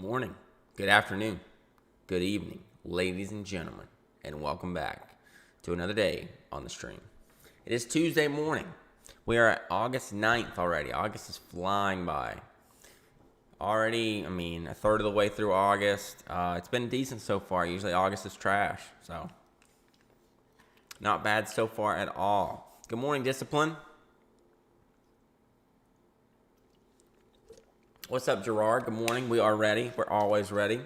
morning, good afternoon, good evening, ladies and gentlemen, and welcome back to another day on the stream. It is Tuesday morning. We are at August 9th already. August is flying by. Already, a third of the way through August. It's been decent so far. Usually August is trash, so not bad so far at all. Good morning, Discipline. What's up, Gerard? Good morning. We are ready. We're always ready.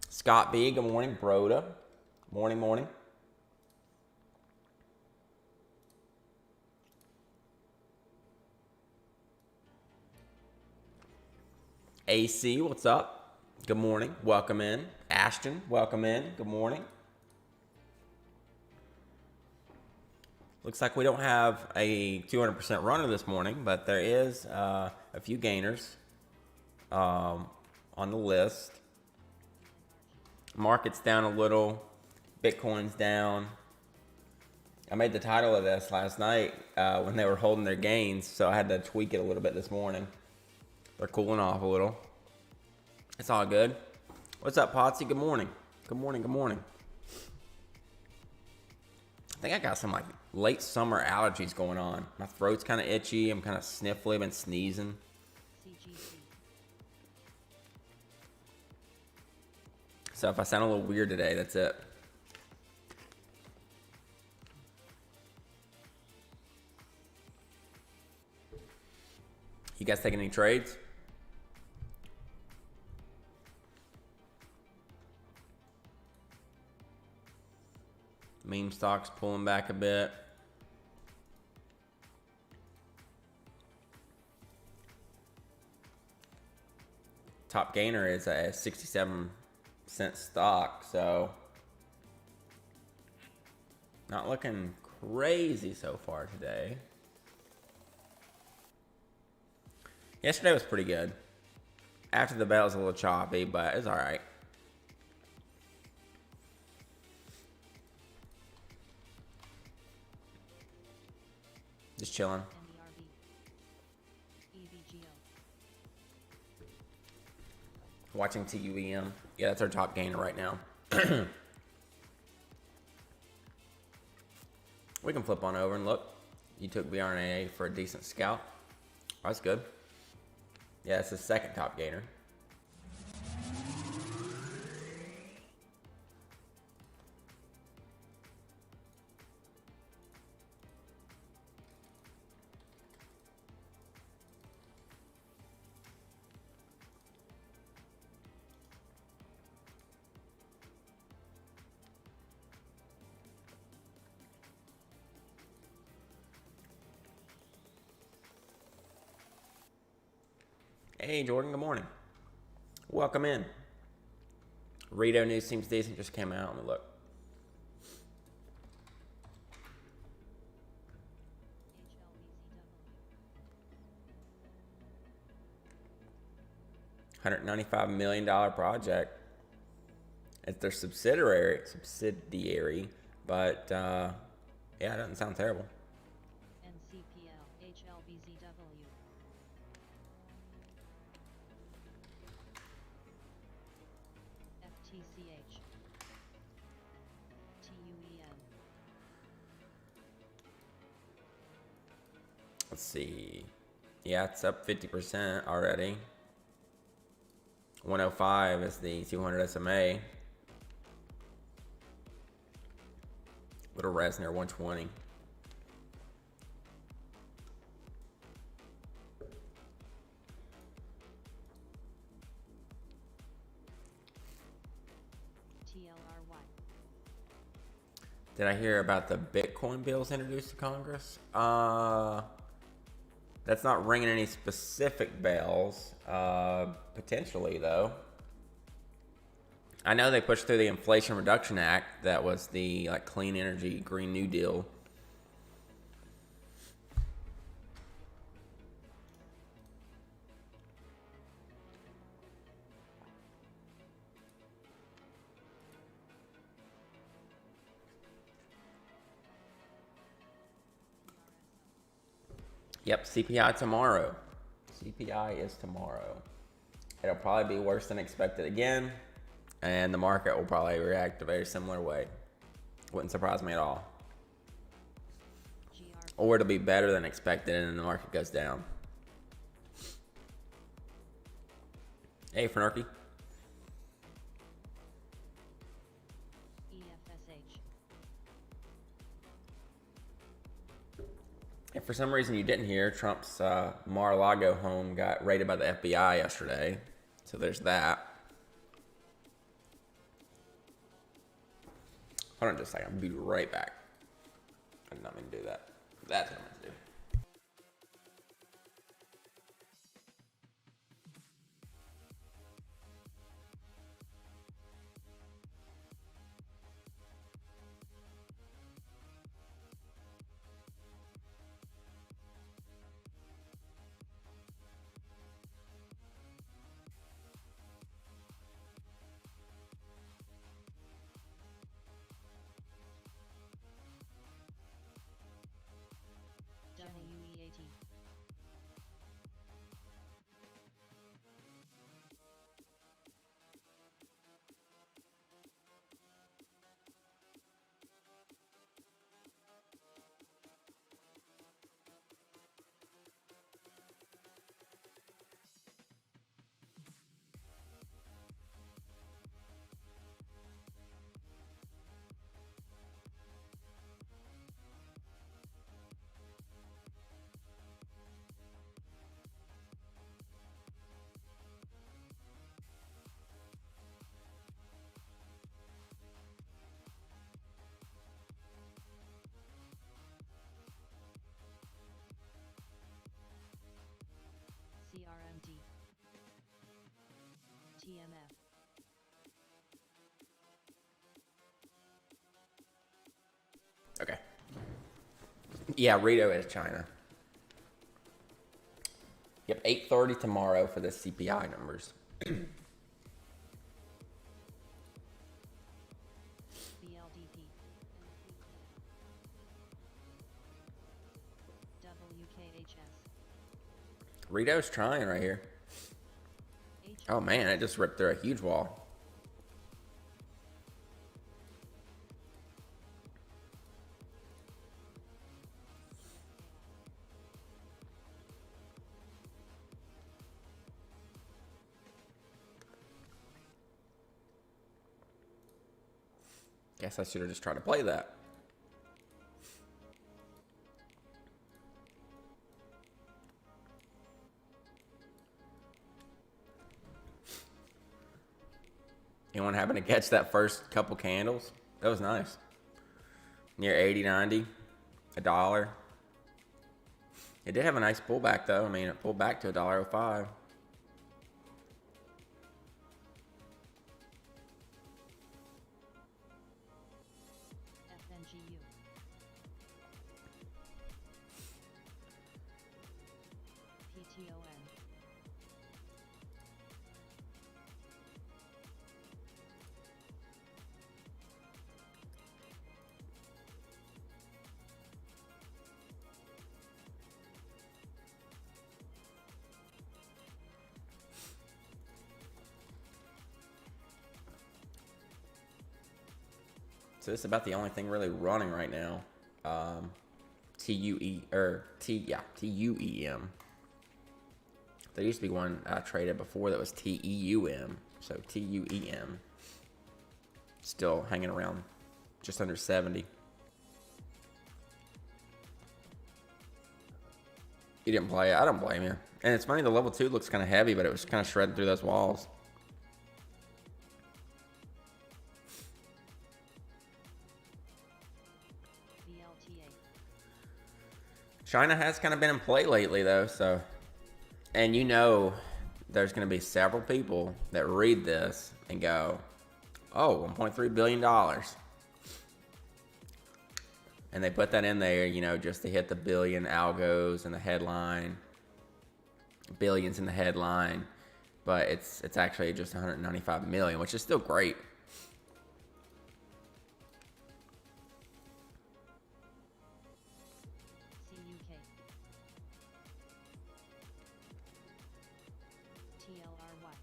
Scott B, good morning. Broda, morning. AC, what's up? Good morning. Welcome in. Ashton, welcome in. Good morning. Looks like we don't have a 200% runner this morning, but there is a few gainers on the list. Market's down a little. Bitcoin's down. I made the title of this last night when they were holding their gains, so I had to tweak it a little bit this morning. They're cooling off a little. It's all good. What's up, Potsy? Good morning. Good morning. I think I got some late summer allergies going on. My throat's kind of itchy. I'm kind of sniffly. I've been sneezing. So if I sound a little weird today, that's it. You guys taking any trades? Meme stocks pulling back a bit. Top gainer is a 67-cent stock, so not looking crazy so far today. Yesterday was pretty good. After the bell was a little choppy, but it's all right. Just chilling. Watching TUEM. Yeah, that's our top gainer right now. We can flip on over and look. You took BRNA for a decent scalp. Oh, that's good. Yeah, it's the second top gainer. Hey, Jordan, good morning. Welcome in. Rito news seems decent, just came out. Let me look. $195 million project. It's their subsidiary, but yeah, it doesn't sound terrible. Let's see. Yeah, it's up 50% already. 105 is the 200 SMA. Little res near 120. Did I hear about the Bitcoin bills introduced to Congress? That's not ringing any specific bells. Potentially, though. I know they pushed through the Inflation Reduction Act. That was the clean energy, Green New Deal. Yep, CPI tomorrow. CPI is tomorrow. it'll probably be worse than expected again, and the market will probably react a very similar way. Wouldn't surprise me at all. Or it'll be better than expected and then the market goes down. Hey, Fernarky. If for some reason you didn't hear, Trump's Mar-a-Lago home got raided by the FBI yesterday. So there's that. Hold on just a second. I'll be right back. I did not mean to do that. That's what I meant to do. WEAT. CRMT. TMF. Okay. Yeah, Rito is China. Yep, 8:30 tomorrow for the CPI numbers. BLDP. WKHS. Rito's trying right here. Oh man, it just ripped through a huge wall. Guess I should have just tried to play that. Anyone happen to catch that first couple candles? That was nice. Near 80, 90, $1. It did have a nice pullback though. I mean, it pulled back to $1.05. FNGU. PTON. So this is about the only thing really running right now. TUEM. There used to be one I traded before that was TEUM. So TUEM. Still hanging around just under 70. You didn't play it. I don't blame you. And it's funny, the level 2 looks kind of heavy, but it was kind of shredding through those walls. BLTA. China has kind of been in play lately, though, so. And you know there's going to be several people that read this and go, oh, $1.3 billion. And they put that in there, you know, just to hit the billion algos in the headline. Billions in the headline. But it's actually just 195 million, which is still great. CUK. TLRY.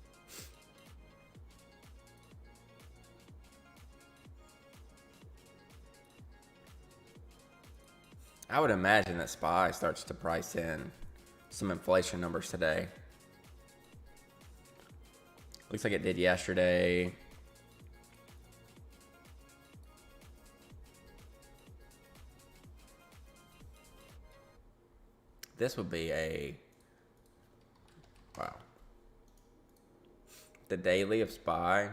I would imagine that SPY starts to price in some inflation numbers today. Looks like it did yesterday. This would be a, wow. The daily of SPY,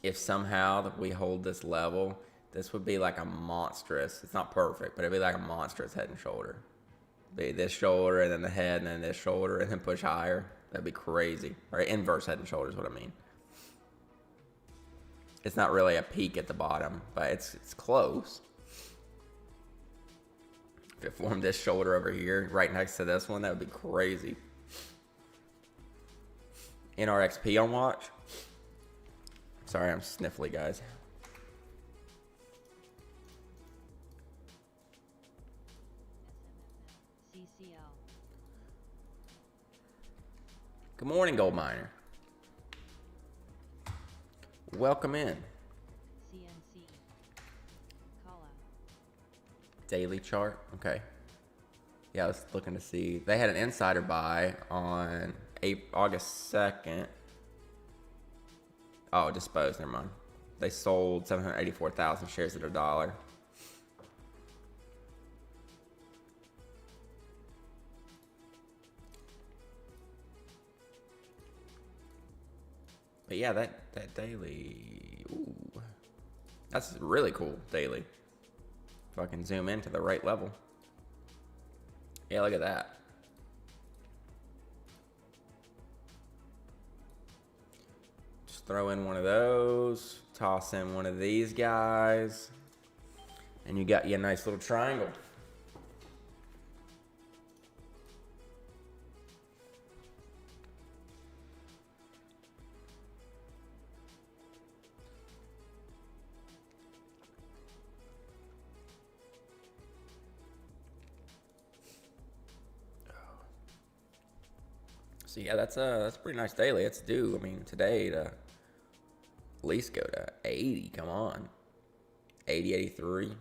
if somehow we hold this level, this would be like a monstrous, it's not perfect, but it'd be like a monstrous head and shoulder. Be this shoulder and then the head and then this shoulder and then push higher. That'd be crazy. Or inverse head and shoulder is what I mean. It's not really a peak at the bottom, but it's close. If it formed this shoulder over here, right next to this one, that would be crazy. NRXP on watch. Sorry, I'm sniffly, guys. CCL. Good morning, gold miner. Welcome in. CNC. Call out. Daily chart. Okay. Yeah, I was looking to see. They had an insider buy on August 2nd. Oh, disposed. Never mind. They sold 784,000 shares at $1. But yeah, that daily, ooh, that's really cool daily. If I can zoom in to the right level. Yeah, look at that. Just throw in one of those, toss in one of these guys, and you got you a nice little triangle. So yeah, that's a pretty nice daily. It's due. I mean, today to at least go to 80. Come on, 80, 83.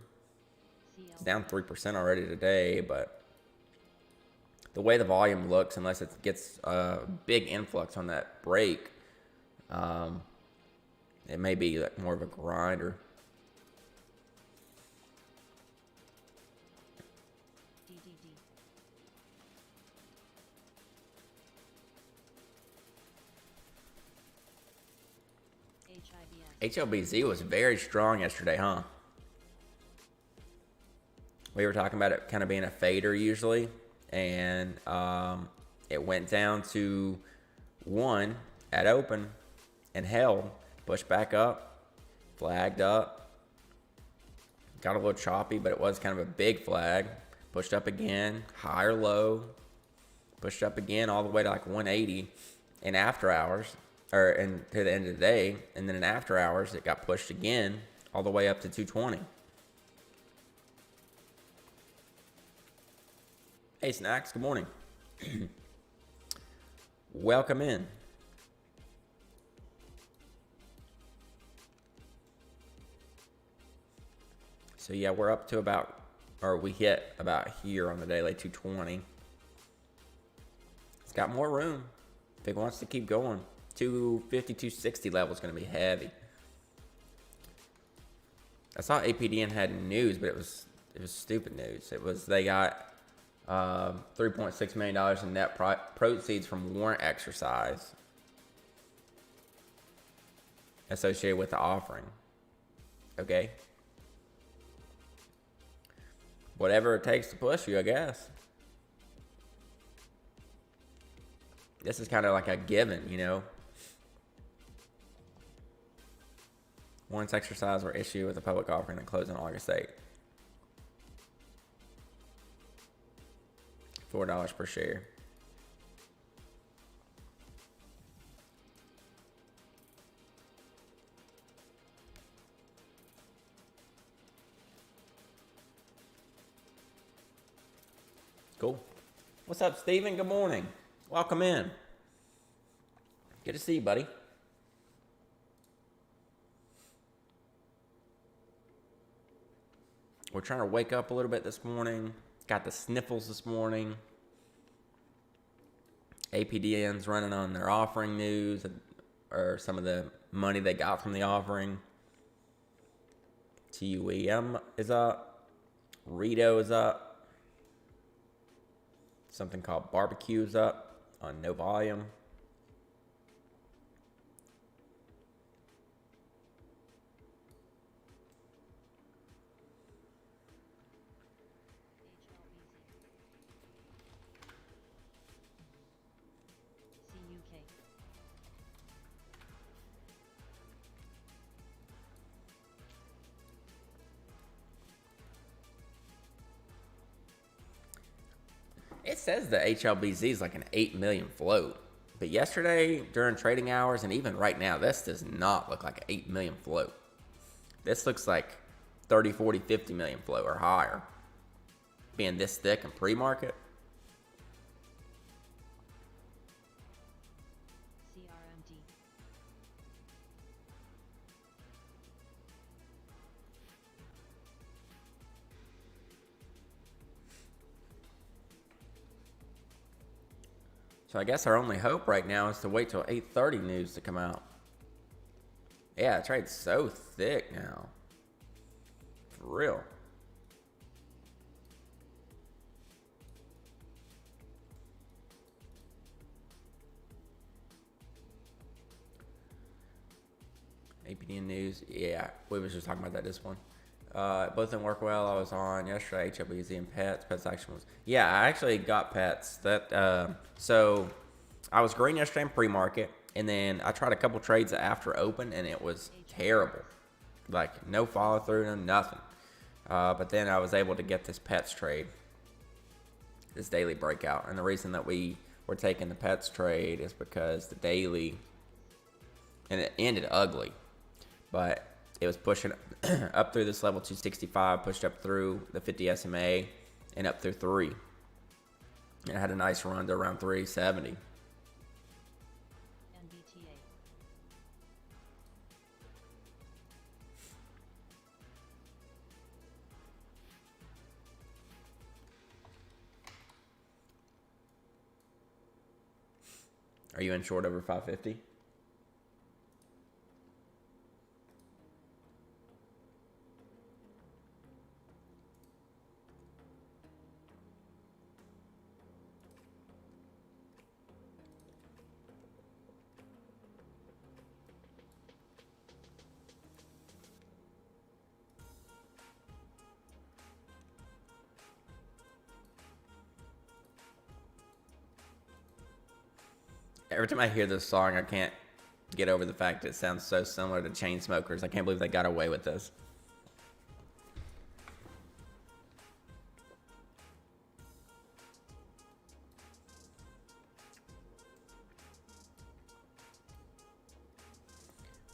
It's down 3% already today, but the way the volume looks, unless it gets a big influx on that break, it may be like more of a grinder. DDD. HIBS. HLBZ was very strong yesterday, huh? We were talking about it kind of being a fader usually, and it went down to 1 at open and held, pushed back up, flagged up, got a little choppy, but it was kind of a big flag, pushed up again, higher low, pushed up again all the way to like 180 in after hours, or to the end of the day, and then in after hours it got pushed again all the way up to 220. Hey Snacks, good morning. Welcome in. So yeah, we're up to about, or we hit about here on the daily 220. It's got more room if it wants to keep going. 250, 260 level is going to be heavy. I saw APDN had news, but it was stupid news. It was they got $3.6 million in net proceeds from warrant exercise associated with the offering. Okay? Whatever it takes to push you, I guess. This is kind of like a given, you know? Warrants exercise were issued with a public offering that closed on August 8th. $4 per share. Cool. What's up, Steven? Good morning. Welcome in. Good to see you, buddy. we're trying to wake up a little bit this morning. Got the sniffles this morning. APDN's running on their offering news, or some of the money they got from the offering. TUEM is up. Rito is up. Something called Barbecue is up on no volume. CUK. It says the HLBZ is like an 8 million float. But yesterday, during trading hours, and even right now, this does not look like an 8 million float. This looks like 30, 40, 50 million float or higher. Being this thick in pre-market. CRMD. So I guess our only hope right now is to wait till 8:30 news to come out. Yeah, the trade's so thick now. For real. APDN news, yeah, we was just talking about that this one. Both didn't work well. I was on yesterday, HLBZ and Pets. Pets action was, yeah, I actually got Pets. So I was green yesterday in pre-market, and then I tried a couple trades after open, and it was terrible. Like, no follow through, no nothing. But then I was able to get this Pets trade, this daily breakout. And the reason that we were taking the Pets trade is because the daily, and it ended ugly, but it was pushing up through this level 265, pushed up through the 50 SMA, and up through 3. And it had a nice run to around 370. NBTA. Are you in short over 550? Every time I hear this song, I can't get over the fact it sounds so similar to Chainsmokers. I can't believe they got away with this.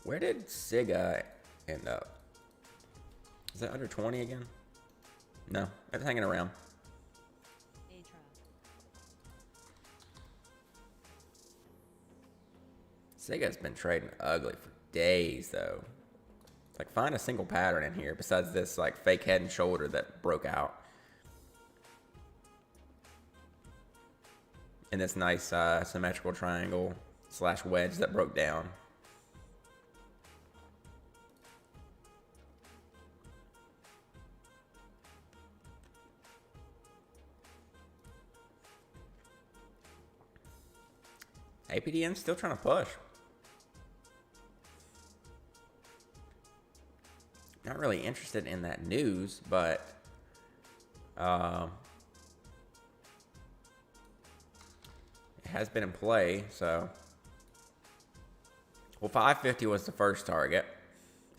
Where did Siga end up? Is it under 20 again? No, it's hanging around. ATRA. Siga's been trading ugly for days, though. Like, find a single pattern in here besides this, like, fake head and shoulder that broke out. And this nice symmetrical triangle / wedge that broke down. APDN's still trying to push. Not really interested in that news, but it has been in play, so. Well, 550 was the first target,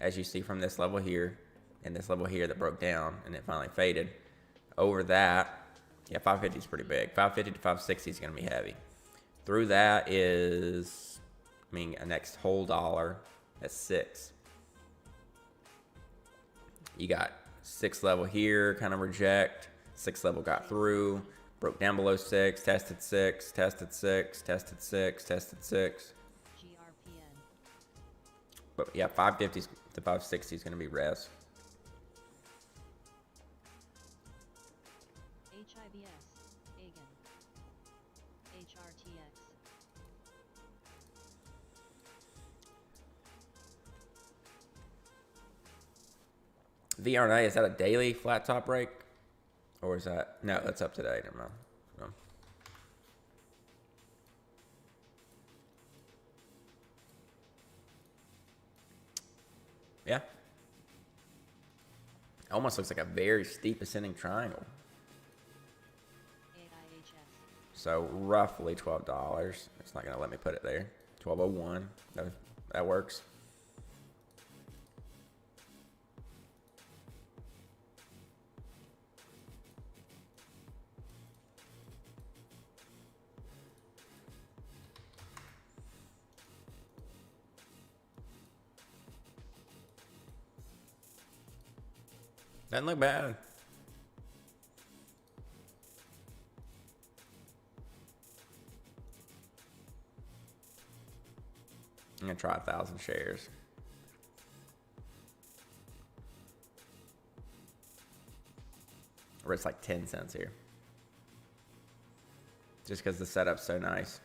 as you see from this level here, and this level here that broke down, and it finally faded. Over that, yeah, 550 is pretty big. 550 to 560 is going to be heavy. Through that is, a next whole dollar at 6. You got 6 level here, kind of reject. 6 level got through, broke down below 6, tested 6, tested 6, tested 6, tested 6. GRPN. But yeah, 550 to 560 is going to be res. VRNA, is that a daily flat top break? Or is that... No, that's up today. Never mind. No. Yeah. Almost looks like a very steep ascending triangle. AIHS. So roughly $12. It's not going to let me put it there. 1201. That works. Doesn't look bad. I'm gonna try 1,000 shares. Or it's like 10 cents here. Just because the setup's so nice.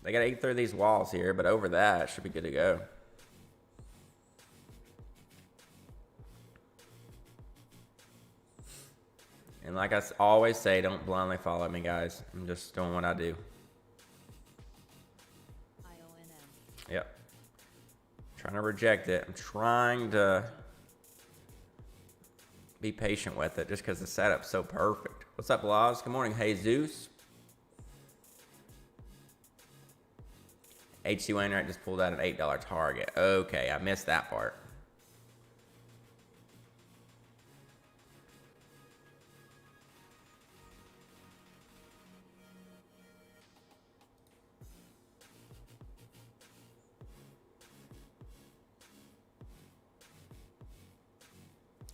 They gotta eat through these walls here, but over that, it should be good to go. And like I always say, don't blindly follow me, guys. I'm just doing what I do. IONM. Yep. Trying to reject it. I'm trying to be patient with it just because the setup's so perfect. What's up, Laws? Good morning, Jesus. H.C. Wainwright just pulled out an $8 target. Okay, I missed that part.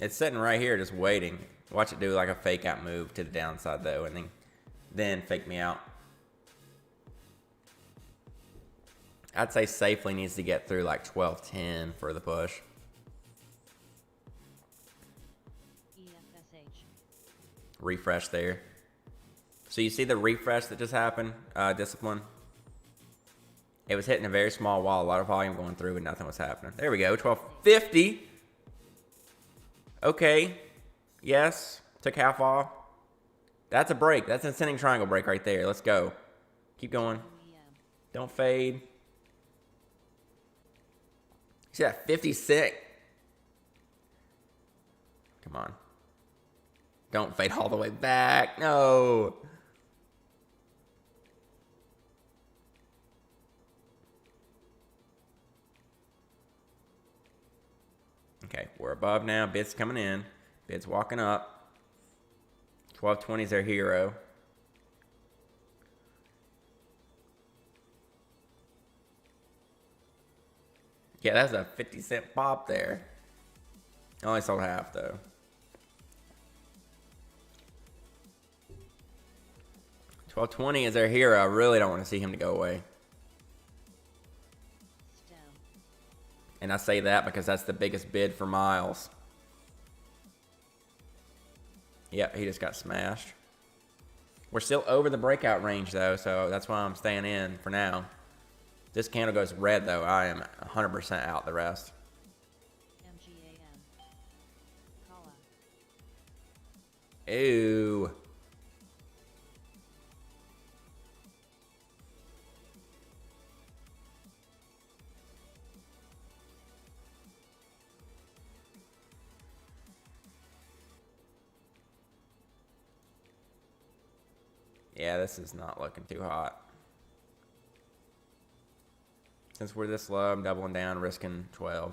It's sitting right here just waiting. Watch it do like a fake out move to the downside though, and then fake me out. I'd say safely needs to get through like 12.10 for the push. EFSH. Refresh there. So you see the refresh that just happened, Discipline? It was hitting a very small wall, a lot of volume going through, and nothing was happening. There we go, 12.50. Okay, yes, took half off. That's a break. That's an ascending triangle break right there. Let's go. Keep going. OEM. Don't fade. See that 50-cent? Come on. Don't fade all the way back. No. Okay, we're above now. Bid's coming in. Bid's walking up. 1220 is their hero. Yeah, that's a 50-cent pop there. I only sold half, though. $12.20 is their hero. I really don't want to see him to go away. STEM. And I say that because that's the biggest bid for miles. Yep, he just got smashed. We're still over the breakout range, though, so that's why I'm staying in for now. This candle goes red, though. I am 100% out the rest. MGAM. Kala. Ew. Yeah, this is not looking too hot. Since we're this low, I'm doubling down, risking 12.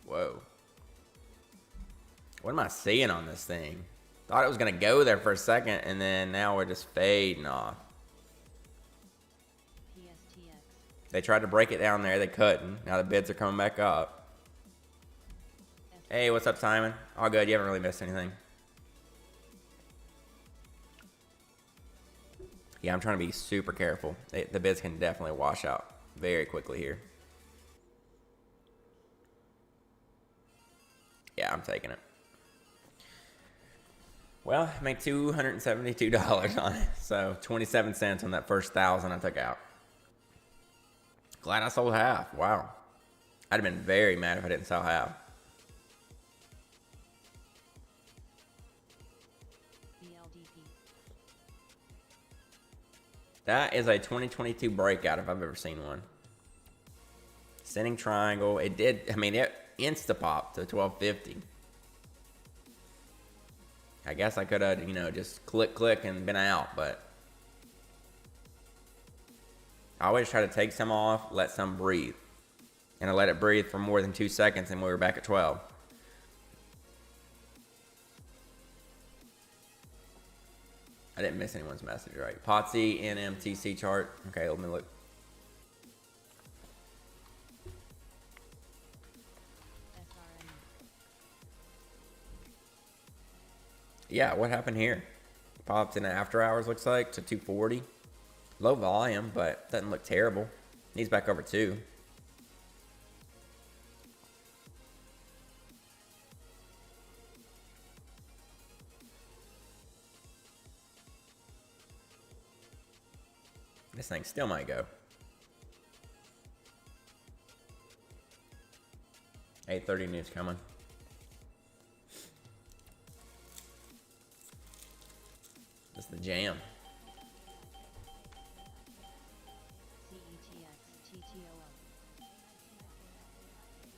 Whoa. What am I seeing on this thing? Thought it was going to go there for a second, and then now we're just fading off. PSTX. They tried to break it down there. They couldn't. Now the bids are coming back up. Hey, what's up, Simon? All good. You haven't really missed anything. Yeah, I'm trying to be super careful. The bids can definitely wash out very quickly here. Yeah, I'm taking it. Well, I made $272 on it. So 27 cents on that first 1,000 I took out. Glad I sold half. Wow. I'd have been very mad if I didn't sell half. BLDP. That is a 2022 breakout if I've ever seen one. Sending triangle. It did, I mean, it insta-popped to 1250. I guess I could have, just click and been out, but I always try to take some off, let some breathe. And I let it breathe for more than 2 seconds and we were back at 12. I didn't miss anyone's message, right? Potsy NMTC chart. Okay, let me look. SRM. Yeah, what happened here? Popped in after hours, looks like, to 240. Low volume, but doesn't look terrible. Needs back over 2. This thing still might go. 8:30 news coming. This is the jam. CETX TTOL.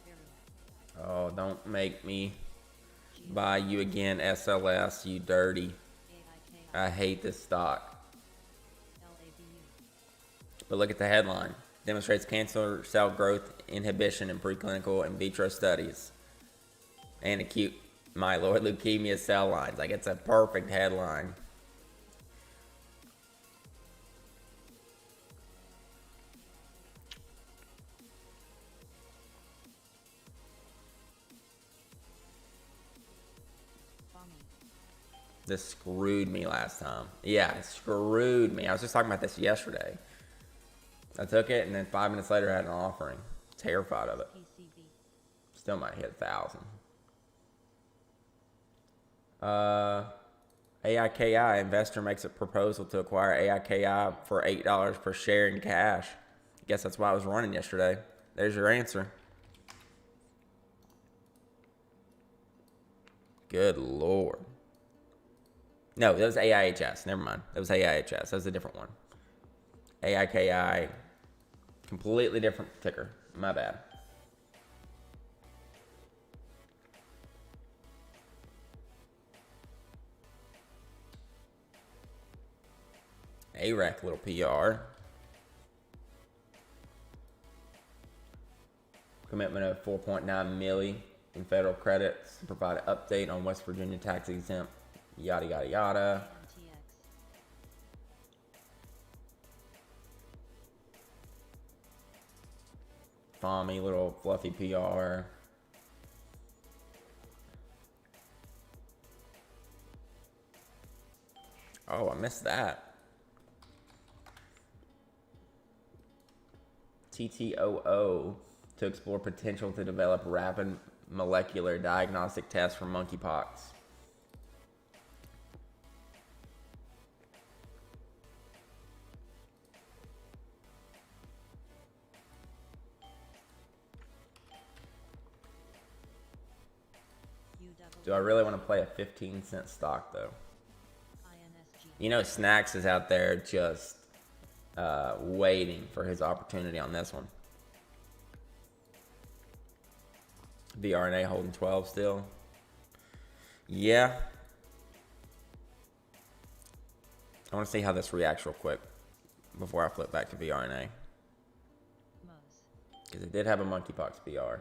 Very well. Oh, don't make me buy you again, SLS, you dirty. AIKI. I hate this stock. LABU. But look at the headline. Demonstrates cancer cell growth inhibition in preclinical in vitro studies. And acute myeloid leukemia cell lines. Like, it's a perfect headline. Bombing. This screwed me last time. Yeah, it screwed me. I was just talking about this yesterday. I took it, and then 5 minutes later, I had an offering. Terrified of it. PCB. Still might hit 1,000. AIKI investor makes a proposal to acquire AIKI for $8 per share in cash. Guess that's why I was running yesterday. There's your answer. Good Lord. No, that was AIHS. Never mind. That was AIHS. That was a different one. AIKI, completely different ticker. My bad. AREC, little PR. Commitment of 4.9 milli in federal credits to provide an update on West Virginia tax exempt. Yada, yada, yada. NTX. Fommy, little fluffy PR. Oh, I missed that. TTOO to explore potential to develop rapid molecular diagnostic tests for monkeypox. UW. Do I really want to play a 15-cent stock, though? INSG. You know, Snacks is out there just waiting for his opportunity on this one. VRNA holding 12 still. Yeah. I want to see how this reacts real quick before I flip back to VRNA. Mo's. Because it did have a monkeypox VR.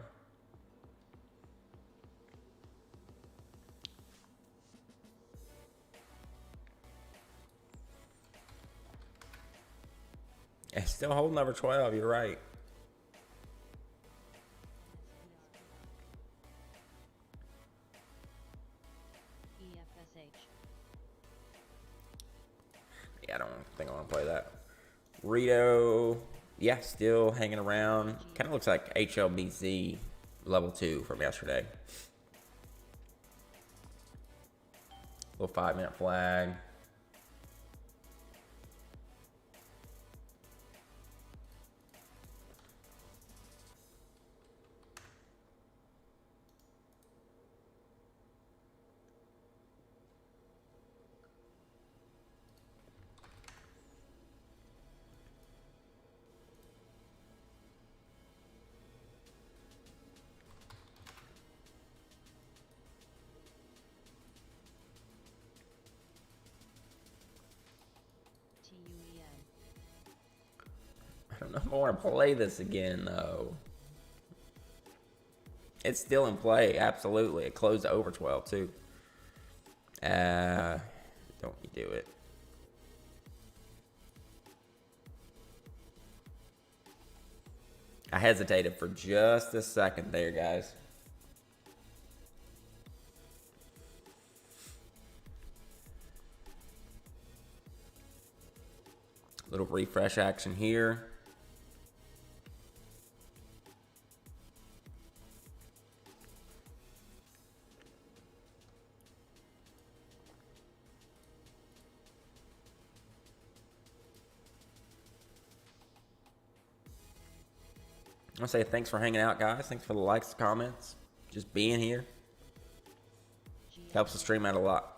It's still holding over 12, you're right. EFSH. Yeah, I don't think I want to play that. Rito, yeah, still hanging around. Kind of looks like HLBZ level 2 from yesterday. Little 5-minute flag. TUEN. I don't know if I want to play this again, though. It's still in play, absolutely. It closed over 12, too. Don't you do it. I hesitated for just a second there, guys. Little refresh action here. I want to say thanks for hanging out, guys. Thanks for the likes, comments, just being here. Helps the stream out a lot.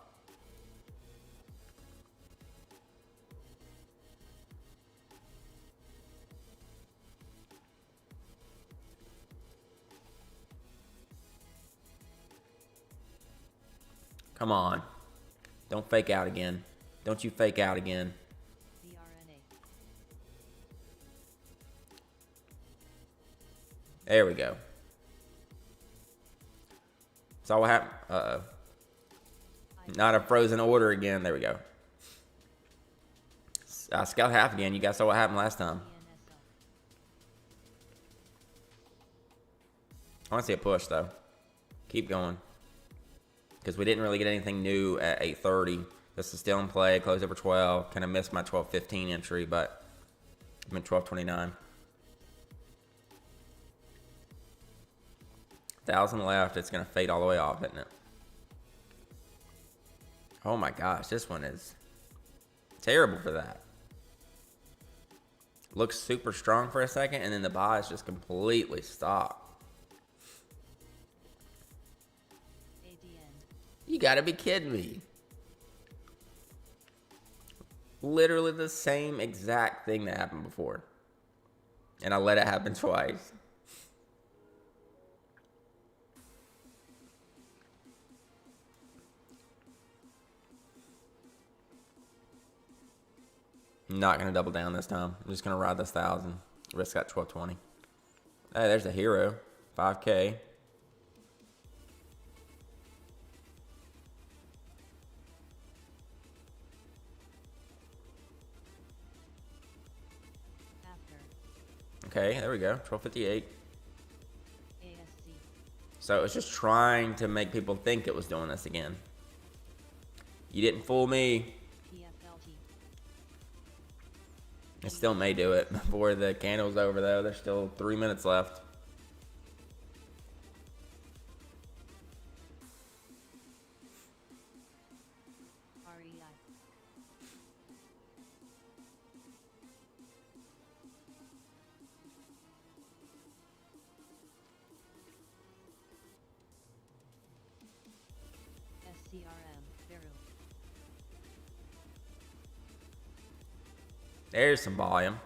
Come on. Don't fake out again. Don't you fake out again. VRNA. There we go. Saw what happened. Uh-oh. Not a frozen order again. There we go. Scout half again. You guys saw what happened last time. ENSL. I want to see a push, though. Keep going. Because we didn't really get anything new at 8:30. This is still in play. Closed over 12. Kind of missed my 12:15 entry, but I'm at 12:29. 1,000 left. It's going to fade all the way off, isn't it? Oh my gosh. This one is terrible for that. Looks super strong for a second, and then the buy is just completely stopped. ADN. You gotta be kidding me. Literally the same exact thing that happened before. And I let it happen twice. I'm not gonna double down this time. I'm just gonna ride this 1,000. Risk got 1220. Hey, there's a hero. 5K. After. Okay, there we go. 1258. ASC. So it's just trying to make people think it was doing this again. You didn't fool me. PFLT. It still may do it before the candle's over, though. There's still 3 minutes left. REI. SCRM. Veru. There's some volume.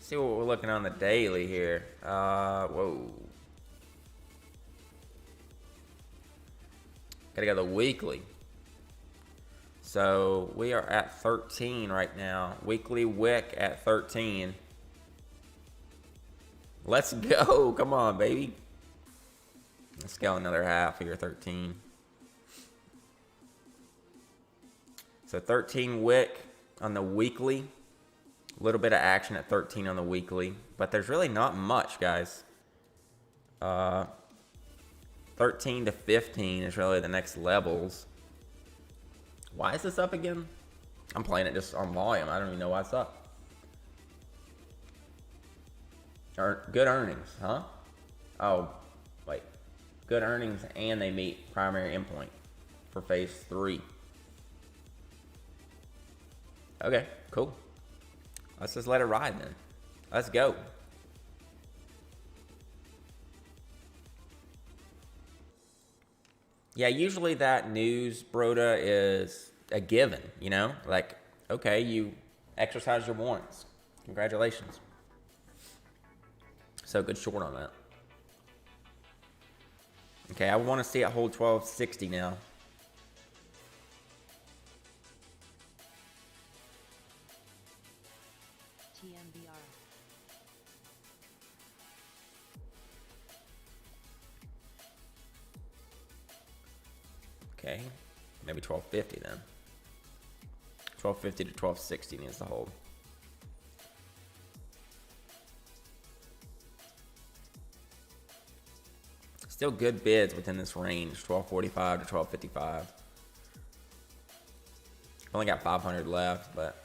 See what we're looking on the daily here. Whoa. Gotta go to the weekly. So we are at 13 right now. Weekly wick at 13. Let's go. Come on, baby. Let's go another half here, 13. So 13 wick on the weekly. A little bit of action at 13 on the weekly. But there's really not much, guys. 13 to 15 is really the next levels. Why is this up again? I'm playing it just on volume. I don't even know why it's up. Good earnings, huh? Oh, wait. Good earnings and they meet primary endpoint for phase 3. Okay, cool. Let's just let it ride then. Let's go. Yeah, usually that news, Broda, is a given, you know? Like, okay, you exercise your warrants. Congratulations. So good short on that. Okay, I want to see it hold 1260 now. TMBR. Okay, maybe 1250 then. 1250 to 1260 needs to hold. Still good bids within this range, 1245 to 1255. Only got 500 left, but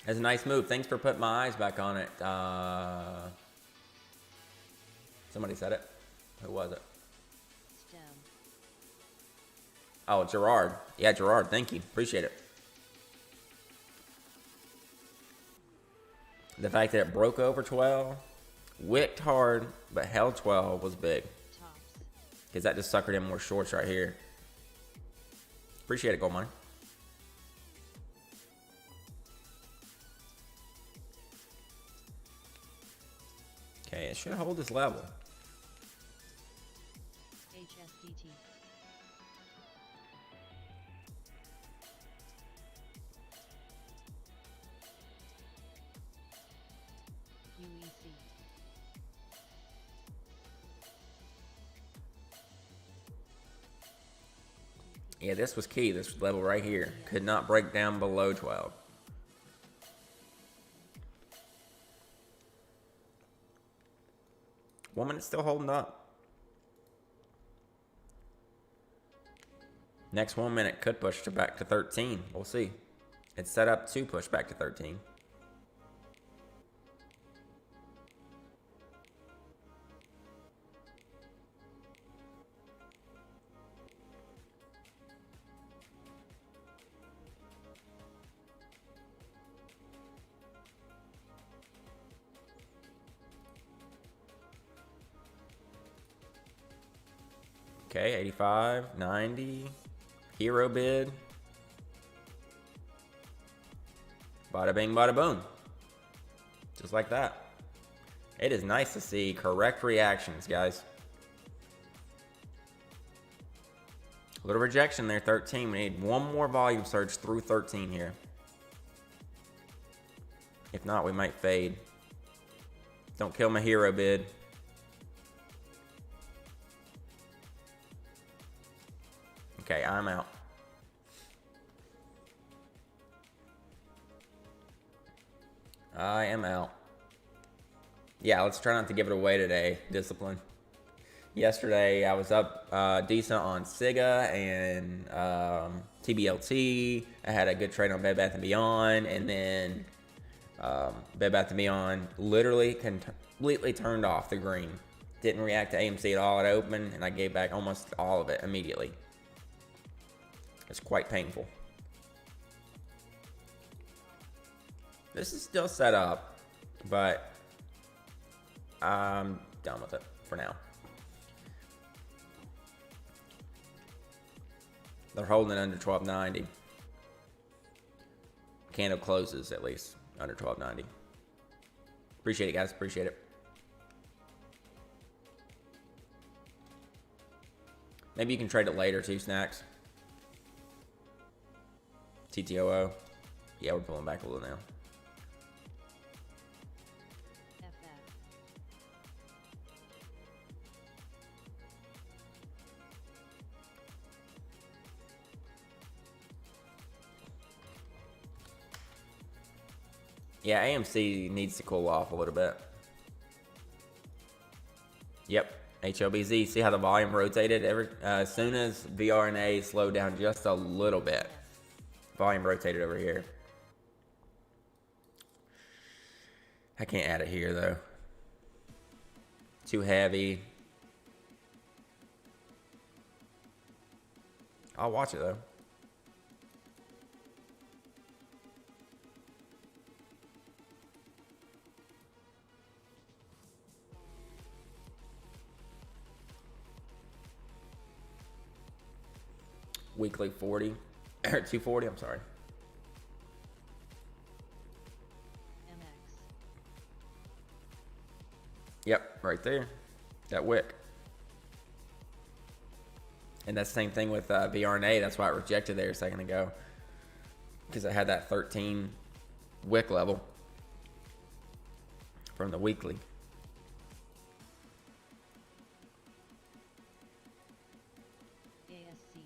it's a nice move. Thanks for putting my eyes back on it. Somebody said it. Who was it? STEM. Oh, Gerard. Yeah, Gerard. Thank you. Appreciate it. The fact that it broke over 12, wicked hard, but held 12 was big. Tops. Because that just suckered in more shorts right here. Appreciate it, Gold Money. Okay, it should hold this level. HSDT. UEC. Yeah, this was key. This level right here could not break down below 12. Woman is still holding up. Next 1 minute could push to back to 13. We'll see. It's set up to push back to 13. Okay, 85, 90. Hero bid. Bada bing, bada boom. Just like that. It is nice to see correct reactions, guys. A little rejection there, 13. We need one more volume surge through 13 here. If not, we might fade. Don't kill my hero bid. Okay, I'm out. I am out. Yeah, let's try not to give it away today. Discipline. Yesterday, I was up decent on Siga and TBLT. I had a good trade on Bed Bath & Beyond. And then Bed Bath & Beyond literally completely turned off the green. Didn't react to AMC at all at open. And I gave back almost all of it immediately. It's quite painful. This is still set up, but I'm done with it for now. They're holding it under 1290. Candle closes at least under 1290. Appreciate it, guys. Appreciate it. Maybe you can trade it later too, Snacks. TTOO. Yeah, we're pulling back a little now. FF. Yeah, AMC needs to cool off a little bit. Yep, HLBZ. See how the volume rotated? As soon as VRNA slowed down just a little bit, volume rotated over here. I can't add it here though. Too heavy. I'll watch it though. Weekly 40 or 240. I'm sorry. MX. Yep, right there. That wick. And that's the same thing with VRNA. That's why it rejected there a second ago. Because it had that 13 wick level from the weekly. ASC.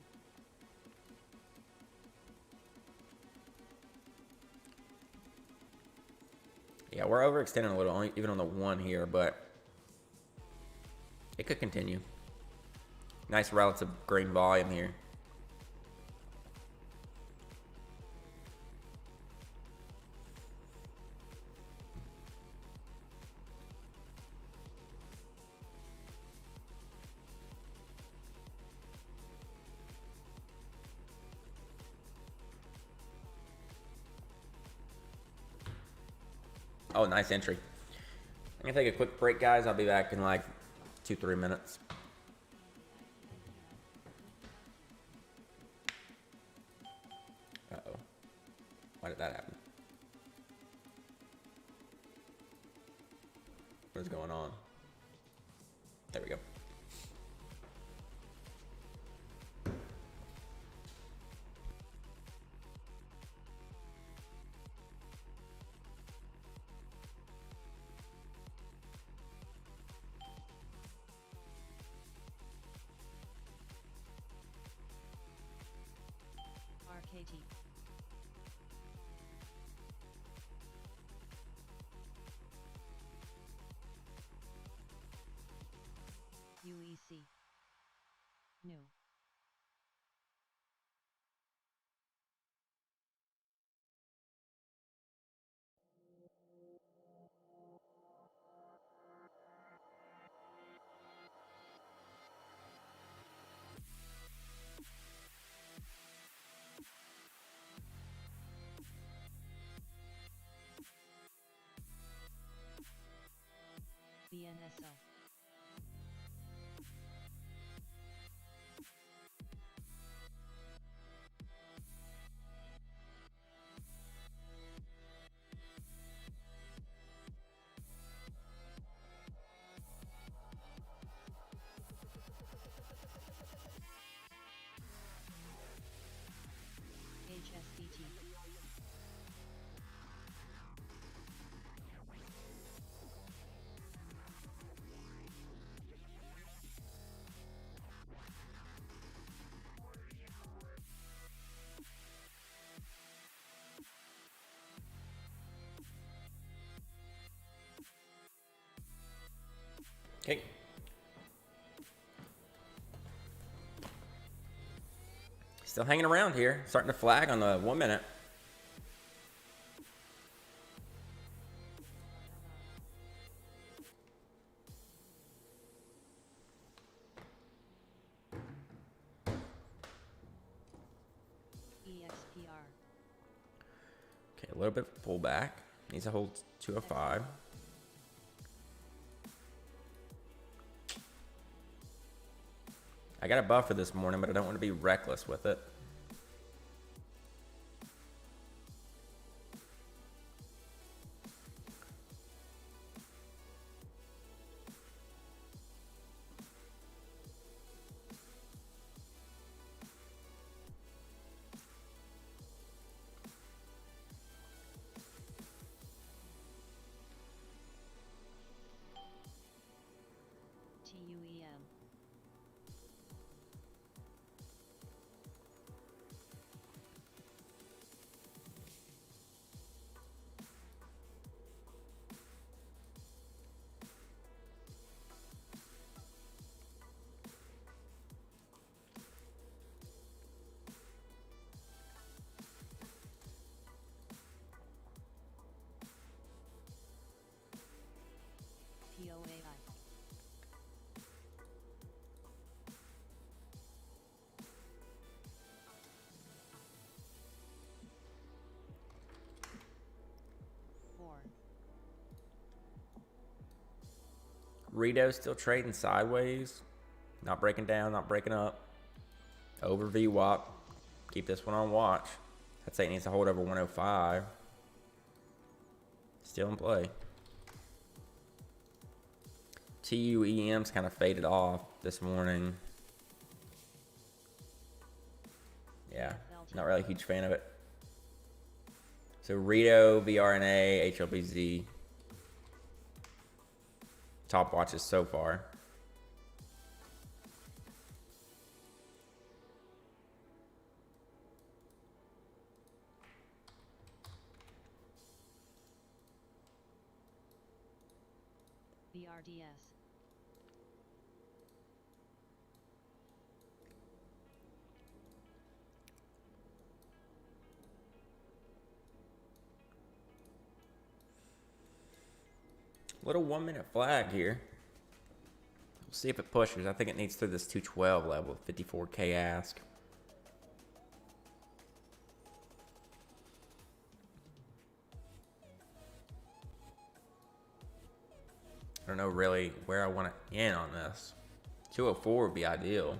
Yeah, we're overextending a little, even on the one here, but it could continue. Nice relative green volume here. Oh, nice entry. I'm gonna take a quick break, guys. I'll be back in like 2-3 minutes. Uh-oh. Why did that happen? What is going on? There we go. RKT. UEC. New. BNSO. HSDT. Okay. Still hanging around here. Starting to flag on the 1 minute. EXPR. Okay, a little bit of pullback. Needs to hold 205. I got a buffer this morning, but I don't want to be reckless with it. TUEM. Rito's still trading sideways. Not breaking down, not breaking up. Over VWAP. Keep this one on watch. I'd say it needs to hold over 105. Still in play. TUEM's kind of faded off this morning. Yeah, not really a huge fan of it. So Rito, VRNA, HLBZ. Top watches so far. BRDS. Little 1 minute flag here. We'll see if it pushes. I think it needs through this 212 level, 54K ask. I don't know really where I want to end on this. 204 would be ideal.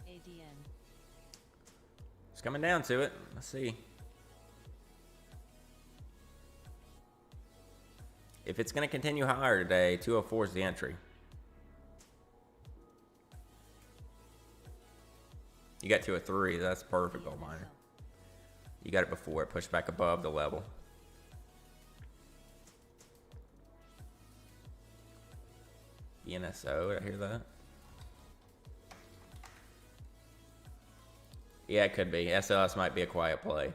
ADN. It's coming down to it. Let's see. If it's going to continue higher today, 204 is the entry. You got 203. That's perfect, gold miner. You got it before it pushed back above the level. BNSO, did I hear that? Yeah, it could be. SLS might be a quiet play.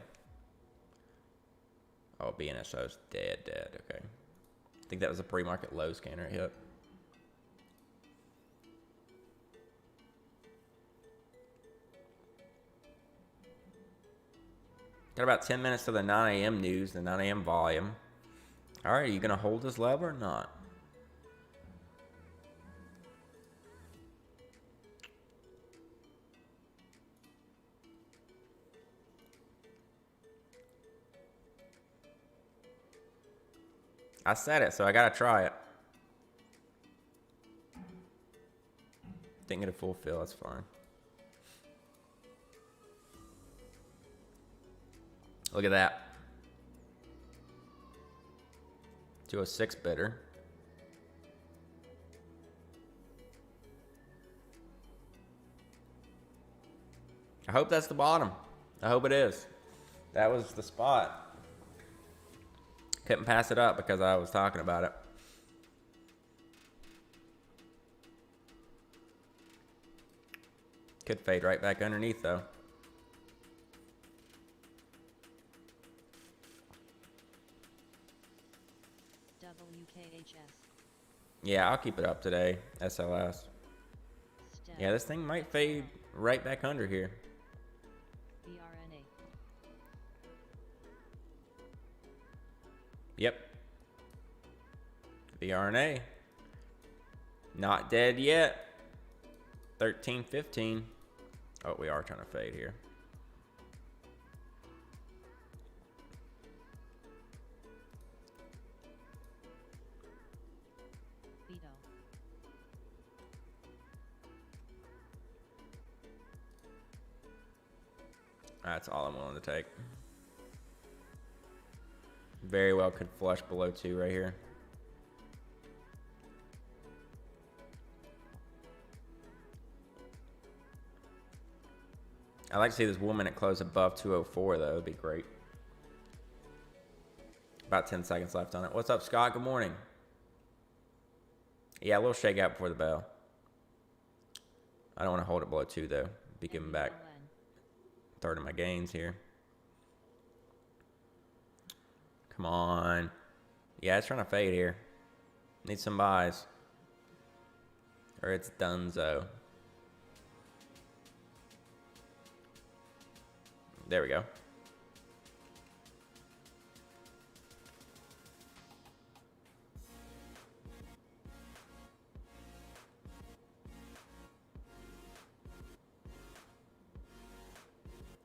Oh, BNSO's dead. Okay. I think that was a pre-market low scanner it hit. Got about 10 minutes to the 9 a.m. news, the 9 a.m. volume. All right, are you going to hold this level or not? I said it, so I gotta try it. Didn't get a full fill, that's fine. Look at that. 206 bidder. I hope that's the bottom. I hope it is. That was the spot. Couldn't pass it up because I was talking about it. Could fade right back underneath though. WKHS. Yeah, I'll keep it up today. SLS. Step. Yeah, this thing might fade right back under here. BRNA. Yep. The RNA. Not dead yet. 13.15. Oh, we are trying to fade here. Vito. That's all I'm willing to take. Very well could flush below 2 right here. I'd like to see this 1 minute close above 204 though. It'd be great. About 10 seconds left on it. What's up, Scott? Good morning. Yeah, a little shake out before the bell. I don't want to hold it below 2 though. Be giving back third of my gains here. Come on. Yeah, it's trying to fade here. Need some buys. Or it's donezo. There we go.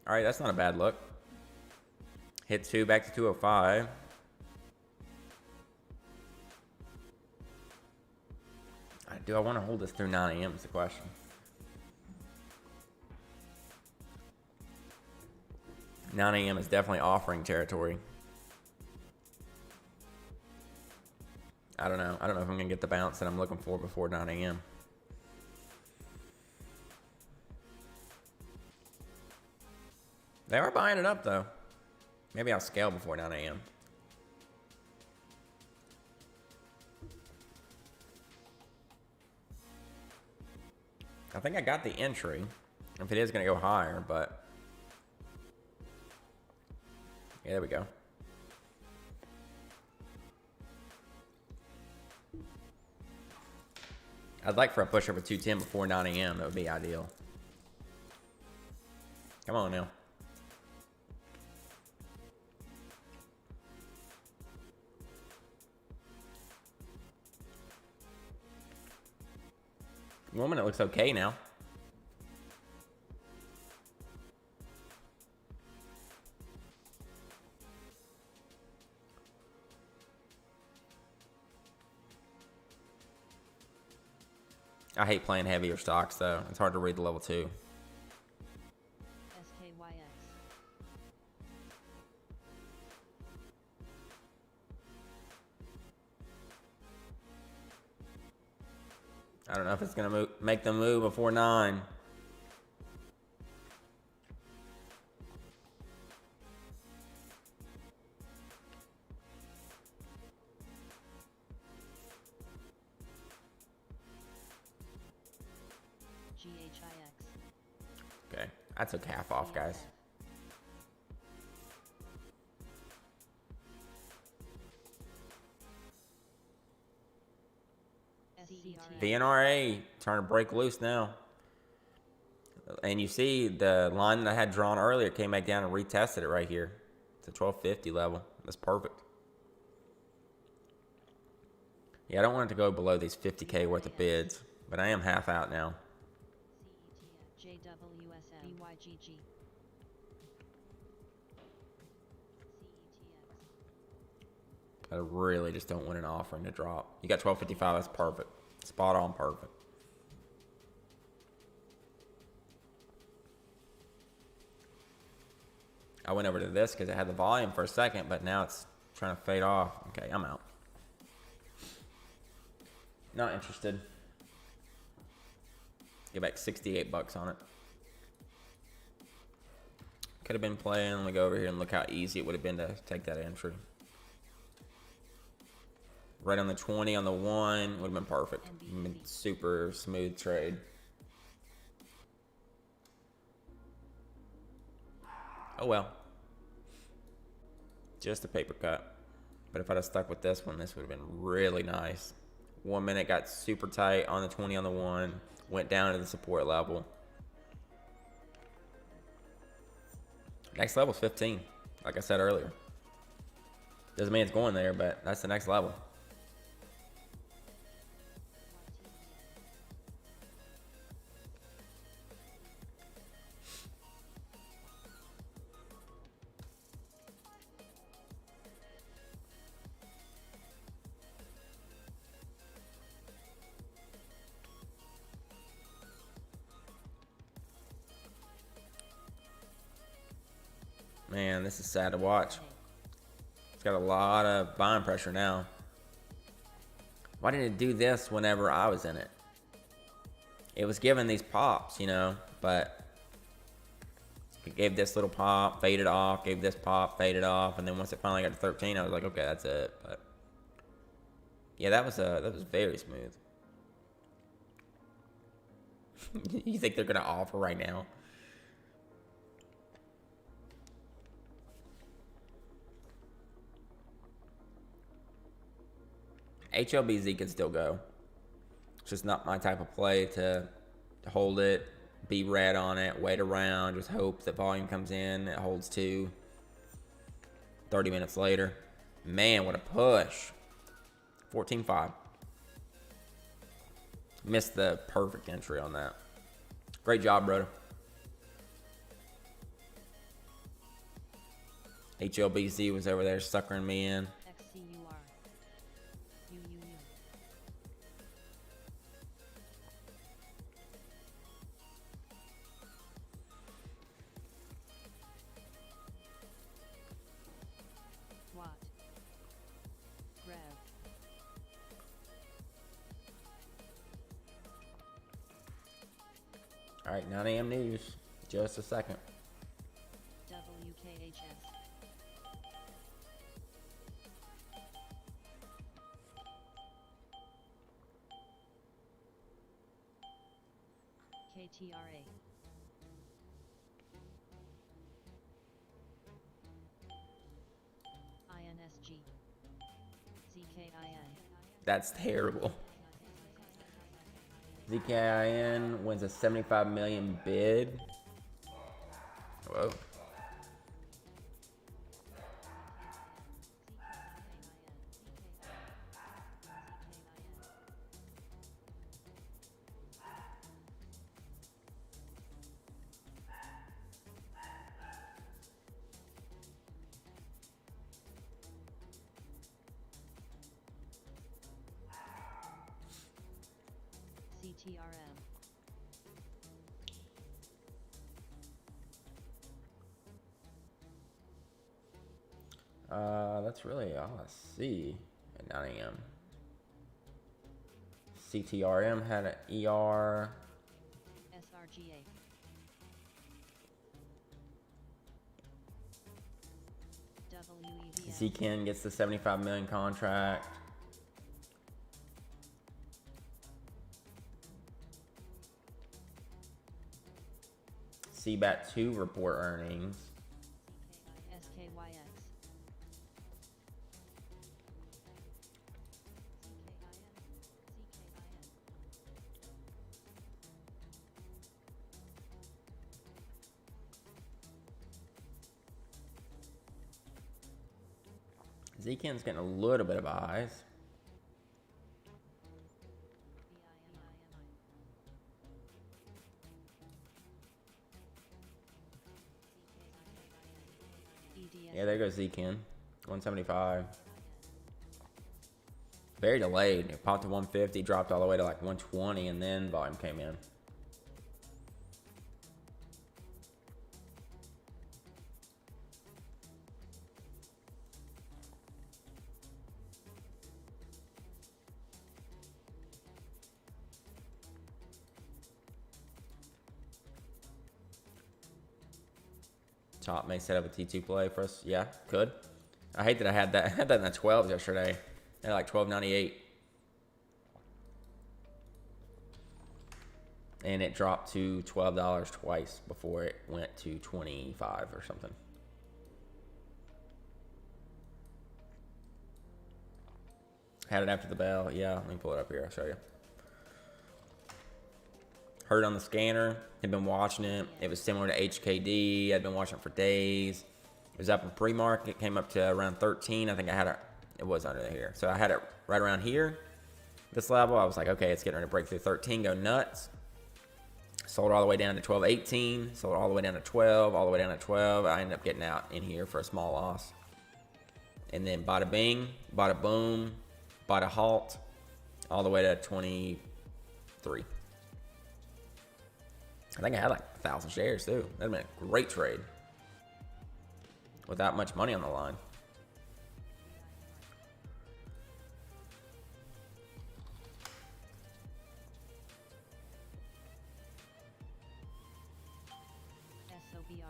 All right, that's not a bad look. Hit 2 back to 205. Do I want to hold this through 9 a.m. is the question. Nine a.m. is definitely offering territory. I don't know. I don't know if I'm going to get the bounce that I'm looking for before 9 a.m. They are buying it up, though. Maybe I'll scale before 9 a.m. I think I got the entry. If it is going to go higher, but... yeah, there we go. I'd like for a push over 210 before 9 a.m. That would be ideal. Come on now. Woman, it looks okay now. I hate playing heavier stocks though. It's hard to read the level 2. SKYX. I don't know if it's gonna make them move before 9. GHIX. Okay, I took half off, guys. VNRA trying to break loose now. And you see the line that I had drawn earlier came back down and retested it right here. It's a 1250 level. That's perfect. Yeah, I don't want it to go below these 50K worth of bids, but I am half out now. I really just don't want an offering to drop. You got 1255, that's perfect. Spot on perfect. I went over to this because it had the volume for a second, but now it's trying to fade off. Okay, I'm out. Not interested. Get back 68 bucks on it. Could have been playing. Let me go over here and look how easy it would have been to take that entry. Right on the 20 on the 1 would have been perfect. Been super smooth trade. Oh well. Just a paper cut. But if I'd have stuck with this one, this would have been really nice. 1 minute got super tight on the 20 on the 1. Went down to the support level. Next level is 15. Like I said earlier. Doesn't mean it's going there, but that's the next level. Man, this is sad to watch. It's got a lot of buying pressure now. Why didn't it do this whenever I was in it? It was giving these pops, you know, but It gave this little pop, faded off, gave this pop, faded off, and then once it finally got to 13, I was like, okay, that's it. But yeah, that was very smooth. You think they're gonna offer right now? HLBZ can still go. It's just not my type of play to hold it, be red on it, wait around, just hope that volume comes in, it holds 2. 30 minutes later. Man, what a push. 14.5. Missed the perfect entry on that. Great job, brother. HLBC was over there suckering me in. XCUR. UUU. Watt. Rev. All right, 9 a.m. news. Just a second. WKHS. KTRA. INSG. ZKIN. That's terrible. ZKIN wins a 75 million bid. Whoa. CTRM. That's really all I see at 9 a.m. CTRM had an ER. SRGA. WEVL. ZKIN gets the 75 million contract. CBAT2 report earnings. SKYX. ZKIN's getting a little bit of eyes. Yeah, there goes ZKIN. 175. Very delayed. It popped to 150, dropped all the way to like 120, and then volume came in. Top may set up a T2 play for us. Yeah, could. I hate that I had that. I had that in the 12s yesterday. I had like 12.98. And it dropped to $12 twice before it went to 25 or something. Had it after the bell. Yeah, let me pull it up here. I'll show you. Heard it on the scanner. Had been watching it. It was similar to HKD. I'd been watching it for days. It was up in pre-market. It came up to around 13. I think I had it. It was under here. So I had it right around here. This level. I was like, okay, it's getting ready to break through 13. Go nuts. Sold all the way down to 12.18. Sold all the way down to 12. All the way down to 12. I ended up getting out in here for a small loss. And then bada bing, bada boom, bada halt, all the way to 23. I think I had like 1,000 shares too. That'd been a great trade without much money on the line. SOBR.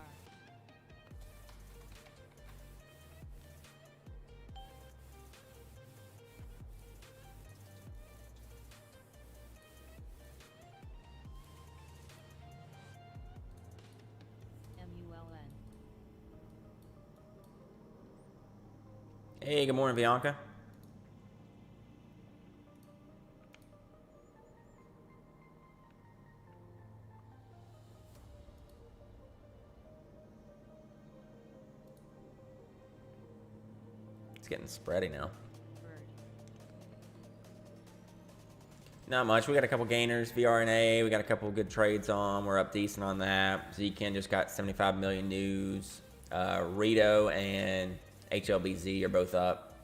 Hey, good morning, Bianca. It's getting spready now. Bird. Not much. We got a couple gainers, VRNA. We got a couple good trades on. We're up decent on that. Zken just got 75 million news. Rito and HLBZ are both up.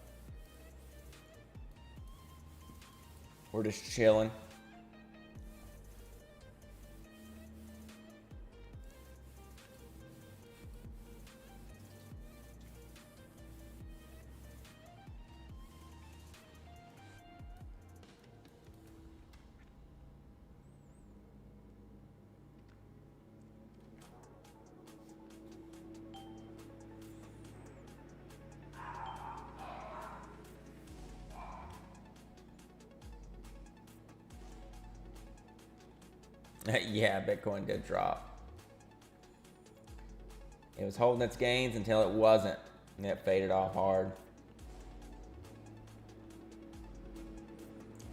We're just chilling. Yeah, Bitcoin did drop. It was holding its gains until it wasn't, and it faded off hard.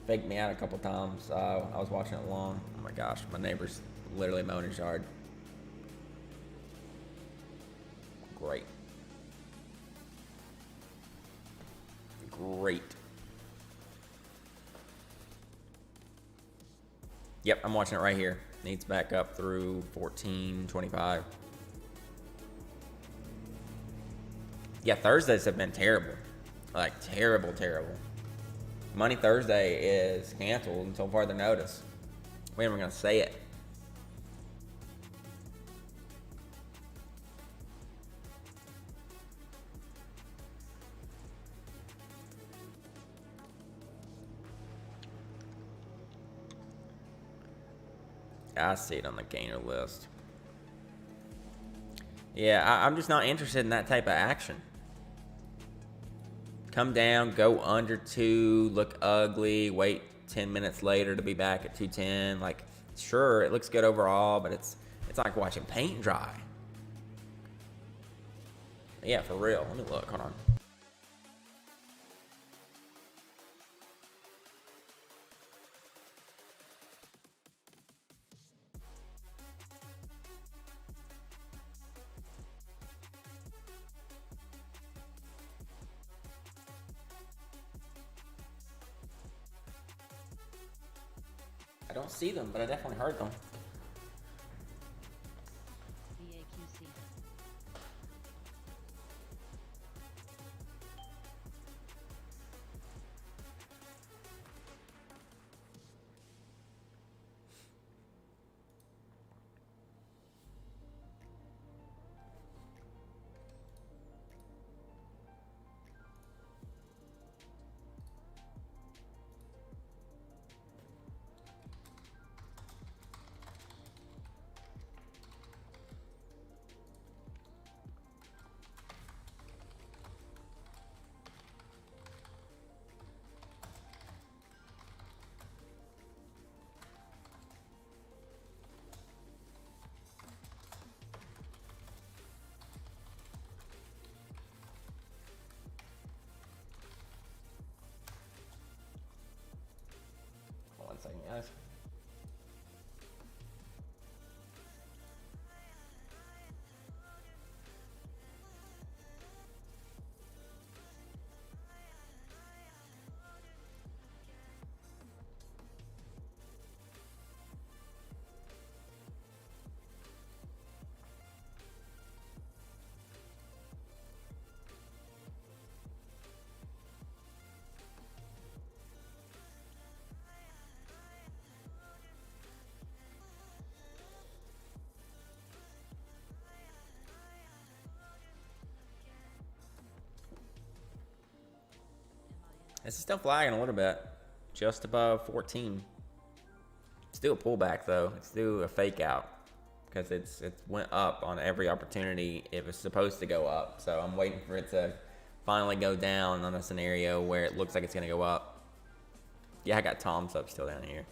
Faked me out a couple times. I was watching it long. Oh my gosh, my neighbor's literally mowing his yard. Great. Great. Yep, I'm watching it right here. Needs back up through 14.25. Yeah, Thursdays have been terrible. Like, terrible, terrible. Money Thursday is canceled until further notice. We ain't even gonna say it. I see it on the gainer list. Yeah, I'm just not interested in that type of action. Come down, go under 2, look ugly, wait 10 minutes later to be back at 210. Like, sure, it looks good overall, but it's like watching paint dry. Yeah, for real. Let me look. Hold on. I don't see them, but I definitely heard them. VAQC. Hold on 1 second, guys. This is still flagging a little bit, just above 14. Still a pullback though. It's still a fake out because it went up on every opportunity it was supposed to go up. So I'm waiting for it to finally go down on a scenario where it looks like it's gonna go up. Yeah, I got Tom's up still down here.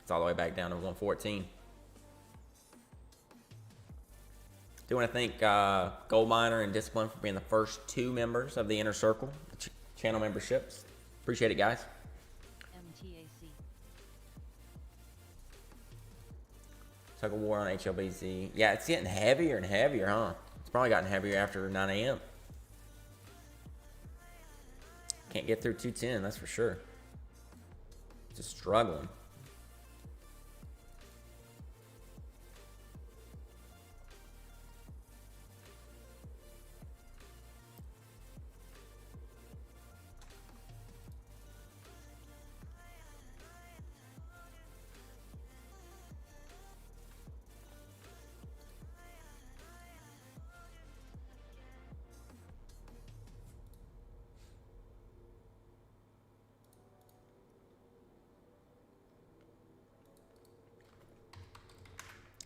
It's all the way back down to 114. Do want to thank Gold Miner and Discipline for being the first 2 members of the Inner Circle channel memberships. Appreciate it, guys. MTAC. Tug of war on HLBZ. Yeah, it's getting heavier and heavier, huh? It's probably gotten heavier after 9 a.m. Can't get through 210, that's for sure. Just struggling.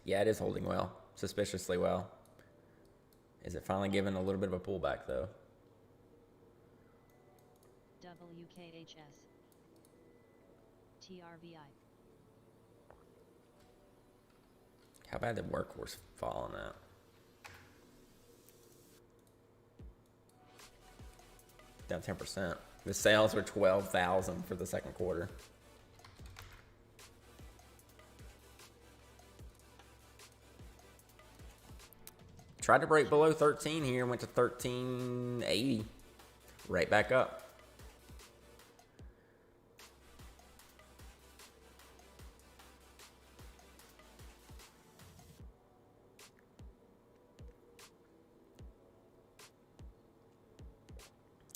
Yeah, it is holding well. Suspiciously well. Is it finally giving a little bit of a pullback, though? WKHS. TRVI. How bad did Workhorse fall on that? Down 10%. The sales were 12,000 for the second quarter. Tried to break below 13 here, went to 1380. Right back up.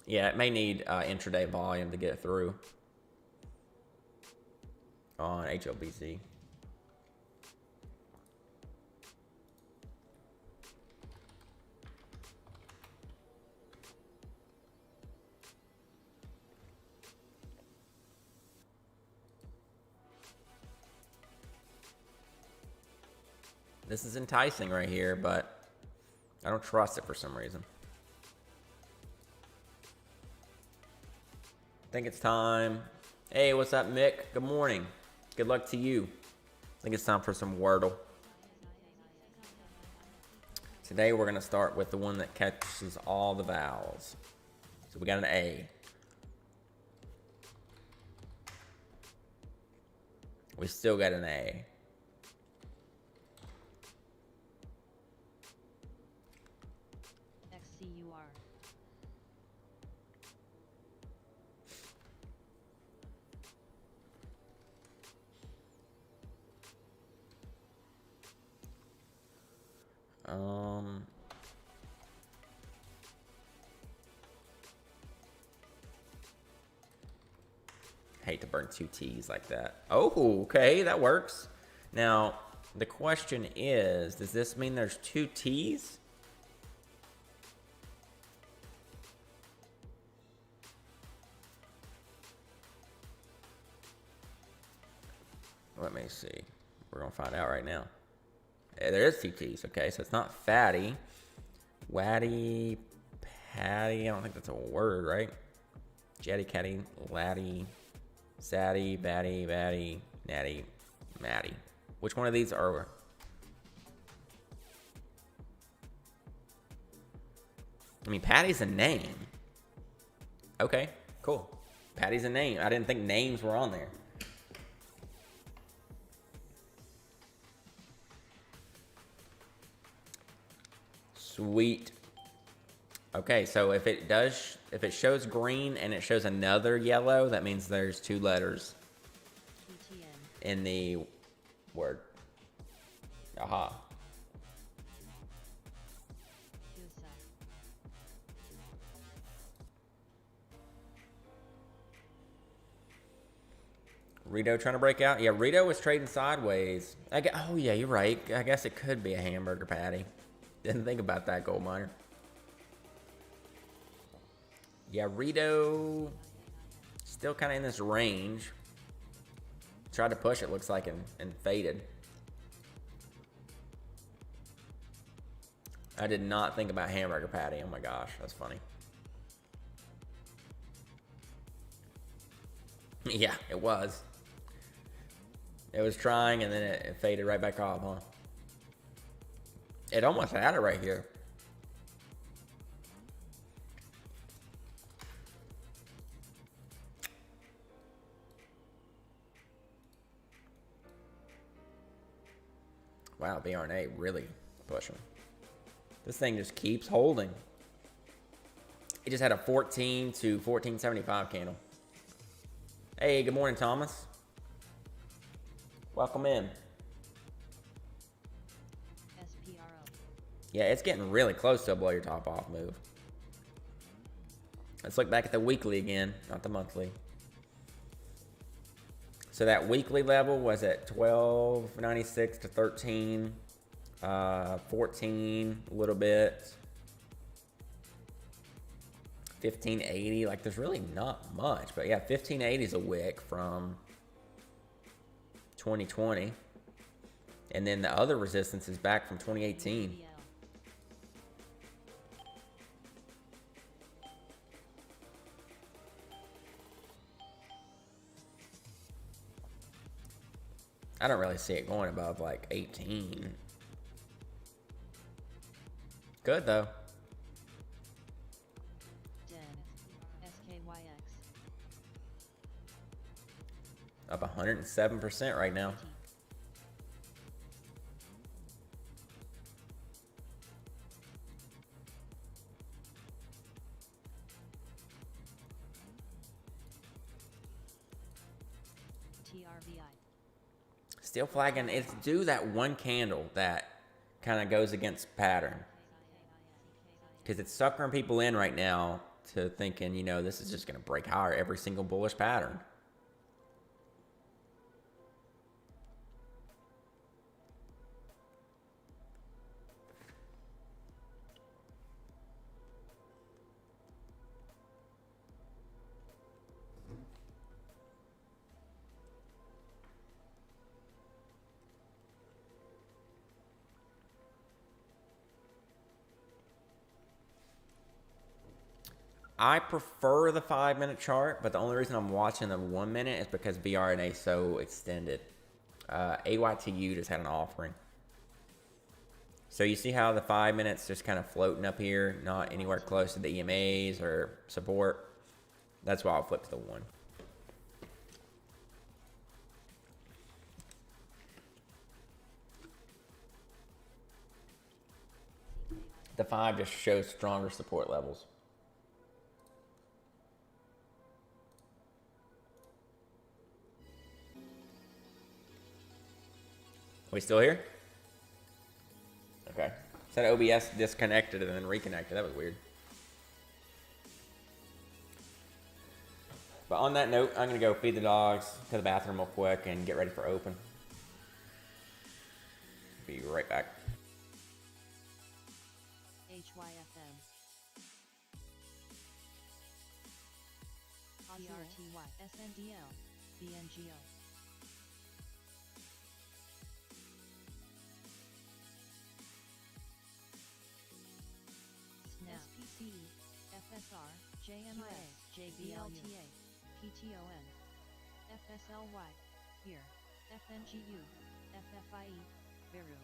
Yeah, it may need intraday volume to get it through on HLBC. This is enticing right here, but I don't trust it for some reason. I think it's time. Hey, what's up, Mick? Good morning. Good luck to you. I think it's time for some Wordle. Today we're going to start with the one that catches all the vowels. So we got an A. We still got an A. XCUR. Hate to burn 2 T's like that. Oh, okay, that works. Now, the question is, does this mean there's 2 T's? Let me see. We're going to find out right now. There is 2 T's, okay, so it's not fatty. Waddy, patty, I don't think that's a word, right? Jetty, catty, laddie, zaddy, batty, batty, natty, matty. Which one of these are... I mean, Patty's a name. Okay, cool. Patty's a name. I didn't think names were on there. Sweet. Okay, so if it shows green and it shows another yellow, that means there's 2 letters QTN. in the word. Aha. USA. Rito trying to break out? Yeah, Rito was trading sideways. Oh, yeah, you're right. I guess it could be a hamburger patty. Didn't think about that, Gold Miner. Yeah, Rito still kind of in this range. Tried to push it, looks like, and faded. I did not think about hamburger patty. Oh my gosh, that's funny. Yeah, it was. It was trying, and then it faded right back off, huh? It almost had it right here. Wow, BRNA really pushing. This thing just keeps holding. It just had a 14 to 1475 candle. Hey, good morning, Thomas. Welcome in. SPRO. Yeah, it's getting really close to a blow your top off move. Let's look back at the weekly again, not the monthly. So that weekly level was at 1296 to 13, 14 a little bit, 1580. Like there's really not much, but yeah, 1580 is a wick from 2020, and then the other resistance is back from 2018. BL. I don't really see it going above like 18. Good though. Den. SKYX. Up 107% right now. TRVI. Still flagging. It's due that one candle that kind of goes against pattern. Because it's suckering people in right now to thinking, you know, this is just going to break higher every single bullish pattern. I prefer the 5-minute chart, but the only reason I'm watching the 1 minute is because BRNA is so extended. AYTU just had an offering. So you see how the 5 minutes just kind of floating up here, not anywhere close to the EMAs or support. That's why I'll flip to the 1. The 5 just shows stronger support levels. We still here? Okay. Said OBS disconnected and then reconnected. That was weird. But on that note, I'm going to go feed the dogs to the bathroom real quick and get ready for open. Be right back. HYFM. TRTY. SNDL. BNGO. SPCE. FSR. JMIA. JBLTA. PTON. FSLY. Here. FNGU. FFIE. Veru.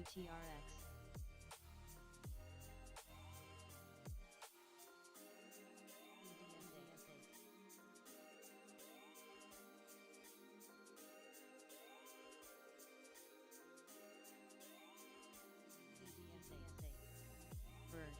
QTRX. Bird.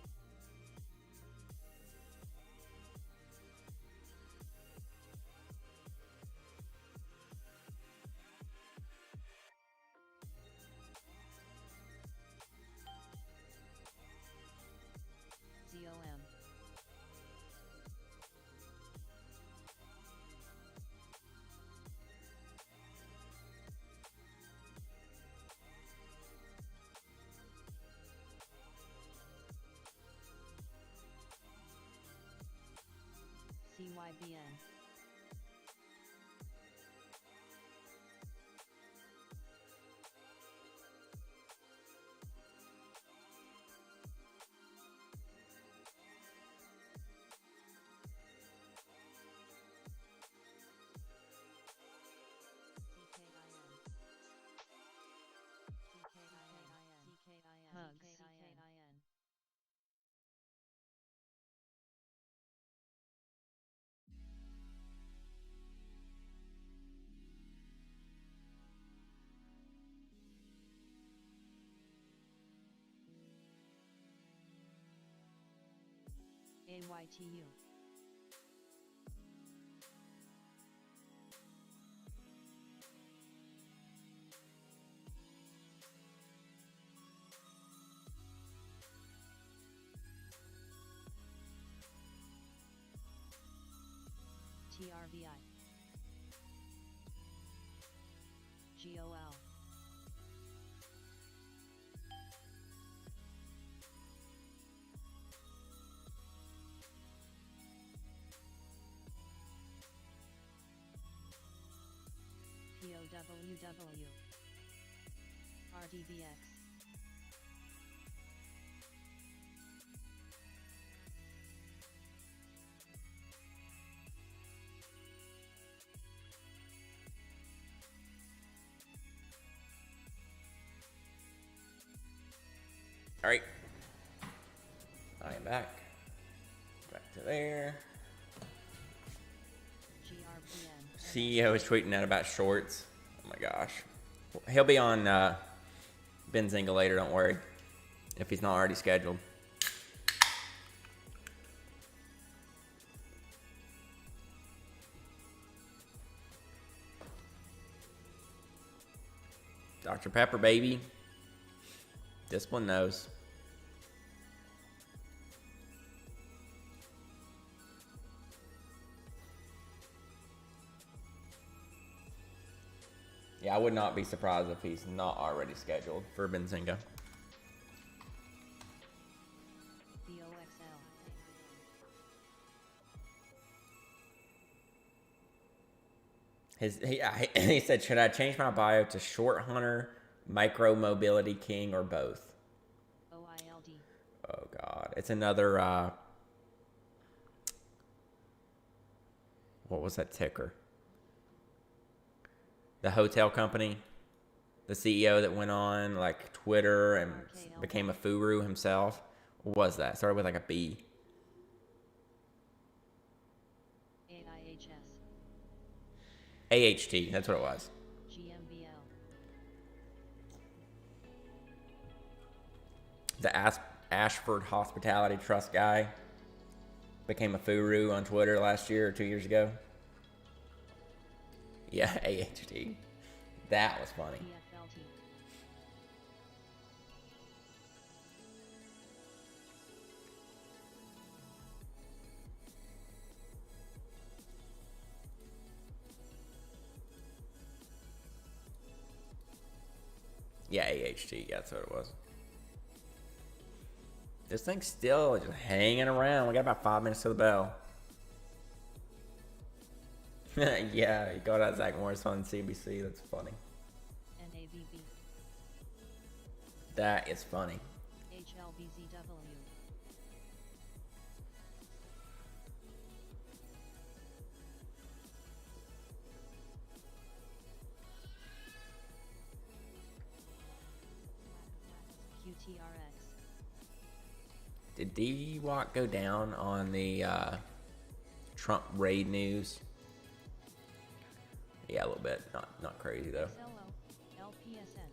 ZOM. CYBN. Hugs. AYTU. TRVI. GOL. POWW. RDBX. All right. I am back. Back to there. GRPN. CEO is tweeting out about shorts. Oh my gosh. He'll be on Benzinga later, don't worry. If he's not already scheduled. Dr. Pepper, baby. This one knows. Yeah, I would not be surprised if he's not already scheduled for Benzinga. BOXL. He said, should I change my bio to short hunter, micro mobility king, or both? OILD. Oh God, it's another. What was that ticker? The hotel company, the CEO that went on like Twitter and became a furu himself. What was that? Started with like a B. AIHS. AHT. That's what it was. GMBL. The Ashford Hospitality Trust guy became a furu on Twitter last year or 2 years ago. Yeah, AHT. That was funny. PFLT. Yeah, AHT. Yeah, that's what it was. This thing's still just hanging around. We got about 5 minutes to the bell. Yeah, you got out Zach Morris on CBC. That's funny. NAVB. That is funny. HLBZW. Did DWAC go down on the Trump raid news? Yeah, a little bit. Not crazy though. XLO, LPSN.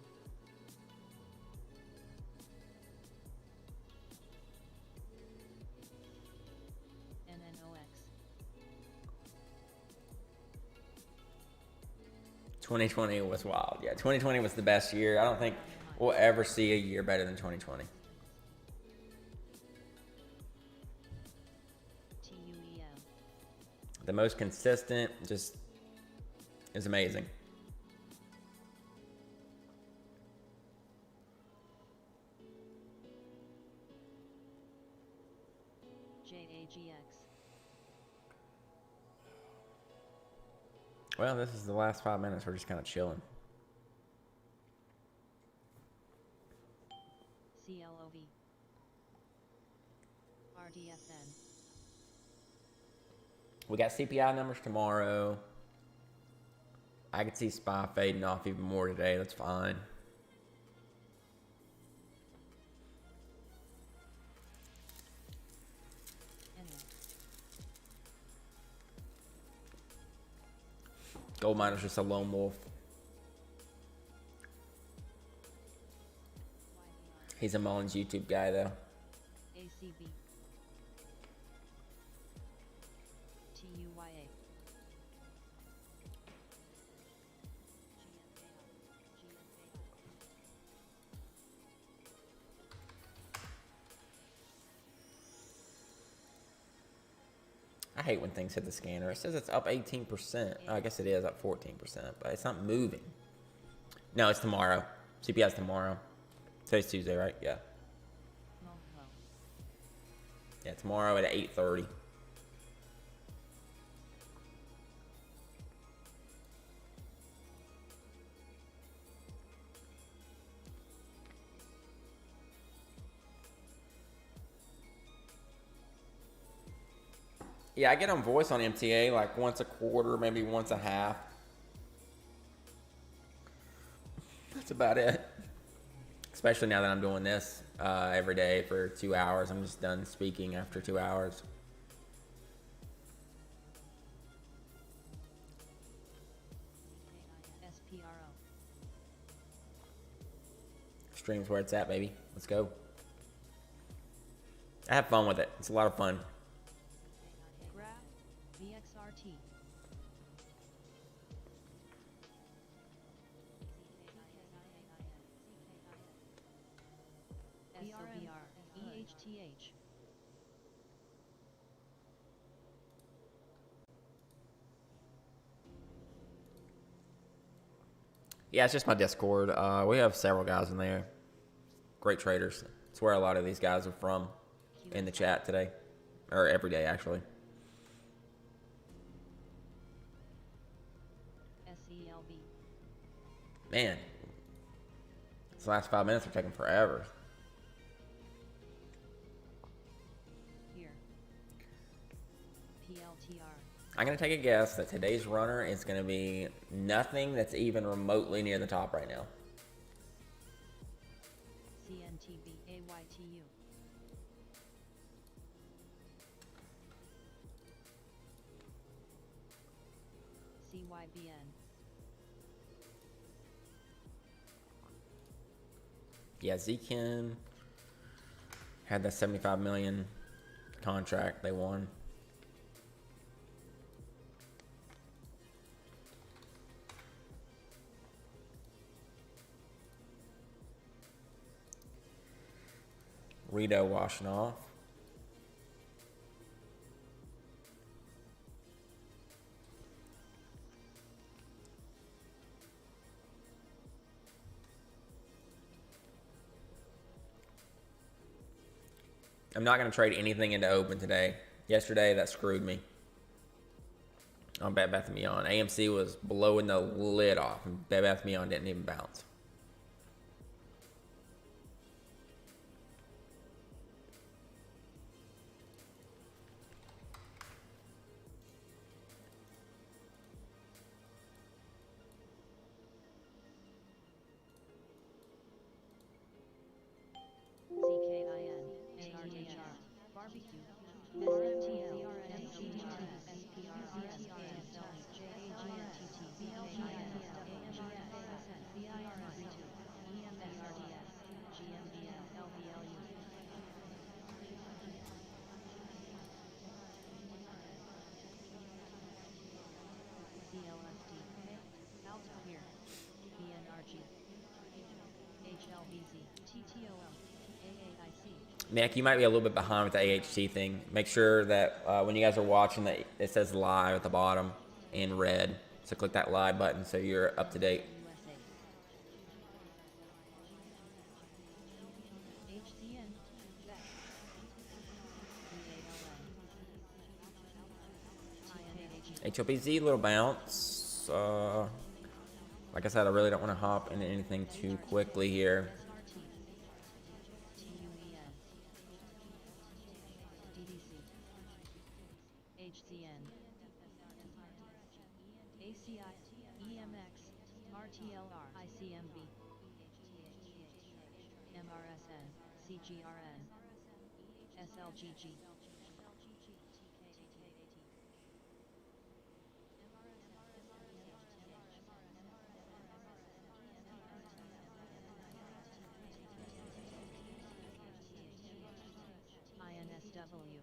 NNOX. 2020 was wild. Yeah, 2020 was the best year. I don't think we'll ever see a year better than 2020. TUEM. The most consistent, just is amazing. JAGX. Well, this is the last 5 minutes. We're just kind of chilling. CLOV. RDFN. We got CPI numbers tomorrow. I could see SPY fading off even more today. That's fine. Gold miner's just a lone wolf. He's a Mullins YouTube guy, though. ACB. TUYA. I hate when things hit the scanner. It says it's up 18%. Oh, I guess it is up 14%, but it's not moving. No, it's tomorrow. CPI's tomorrow. Today's Tuesday, right? Yeah. MoHo. Yeah, tomorrow at 8:30. Yeah, I get on voice on MTA like once a quarter, maybe once a half. That's about it. Especially now that I'm doing this every day for 2 hours. I'm just done speaking after 2 hours. SPRO. Stream's where it's at, baby. Let's go. I have fun with it. It's a lot of fun. Graph. VXRT. SOBR. EHTH. Yeah, it's just my Discord. We have several guys in there. Great traders. It's where a lot of these guys are from in the chat today. Or every day, actually. SELB. Man, these last 5 minutes are taking forever. Here. PLTR. I'm going to take a guess that today's runner is going to be nothing that's even remotely near the top right now. CNTB. AYTU. CYBN. Yeah, Zkin had that 75 million contract they won. Rito washing off. I'm not going to trade anything into open today. Yesterday, that screwed me. On Bed Bath & Beyond. AMC was blowing the lid off, and Bed Bath & Beyond didn't even bounce. CKIN. NRDHR. barbecue, SMTL, MCDRS, SPRS, ASL, JAGNTT, BLGINSWGSSN, BIRS2, EMSRDS, GMBL, LBLU, CLST, Alto here, BNRG, HLBZ, TTOL, AAIC. Nick, you might be a little bit behind with the AHT thing. Make sure that when you guys are watching that it says live at the bottom in red. So click that live button so you're up to date. USA. HCN, VEX, VALN, HLBZ, little bounce. Like I said, I really don't want to hop into anything too quickly here. SRT, TUEN, DDC, HCN, ACI, EMX, RTLR, ICMB, MRSN, CGRN, SLGG. INSW,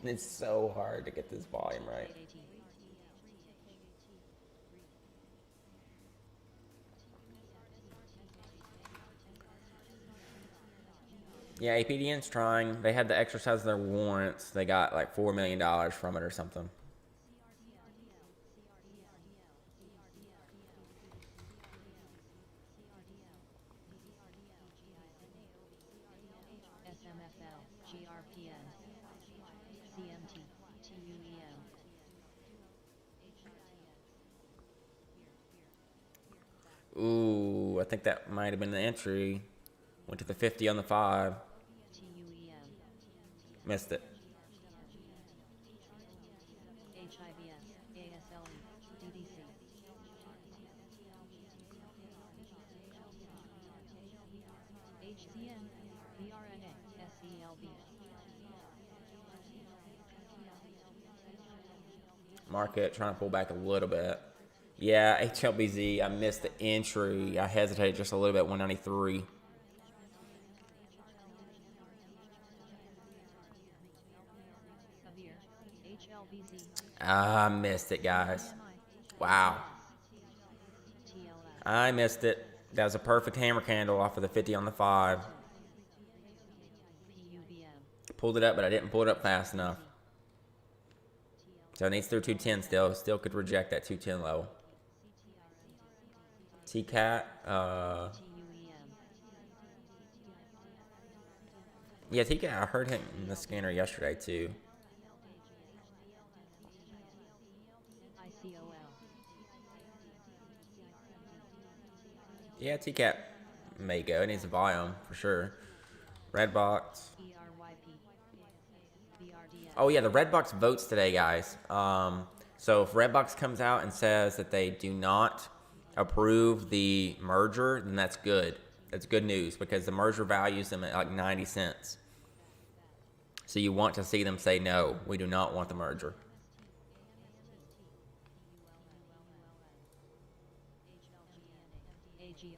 It's so hard to get this volume right. AAT. Yeah, APDN's trying. They had to exercise their warrants. They got like $4 million from it or something. SMFL, GRPN, CMT, TUEM. Ooh, I think that might have been the entry. Went to the 50 on the 5. TUEM, Missed it. HIBS, ASLE, DDC. HCN, BRNA, SELB. Market trying to pull back a little bit. Yeah, HLBZ, I missed the entry. I hesitated just a little bit, 193. Kabir, HLBZ, I missed it, guys. Wow. TLS, I missed it. That was a perfect hammer candle off of the 50 on the 5. PUBM, Pulled it up, but I didn't pull it up fast enough. So it needs through 210 still. Still could reject that 210 low. TCAT. TUEM, Yeah, TCAT. I heard him in the scanner yesterday too. ICOL, Yeah, TCAT may go. It needs a volume for sure. Red box. ERYP, BRDS. Oh yeah, the red box votes today, guys. So if Redbox comes out and says that they do not approve the merger, then that's good. That's good news because the merger values them at like 90 cents. So you want to see them say no, we do not want the merger. AGRX,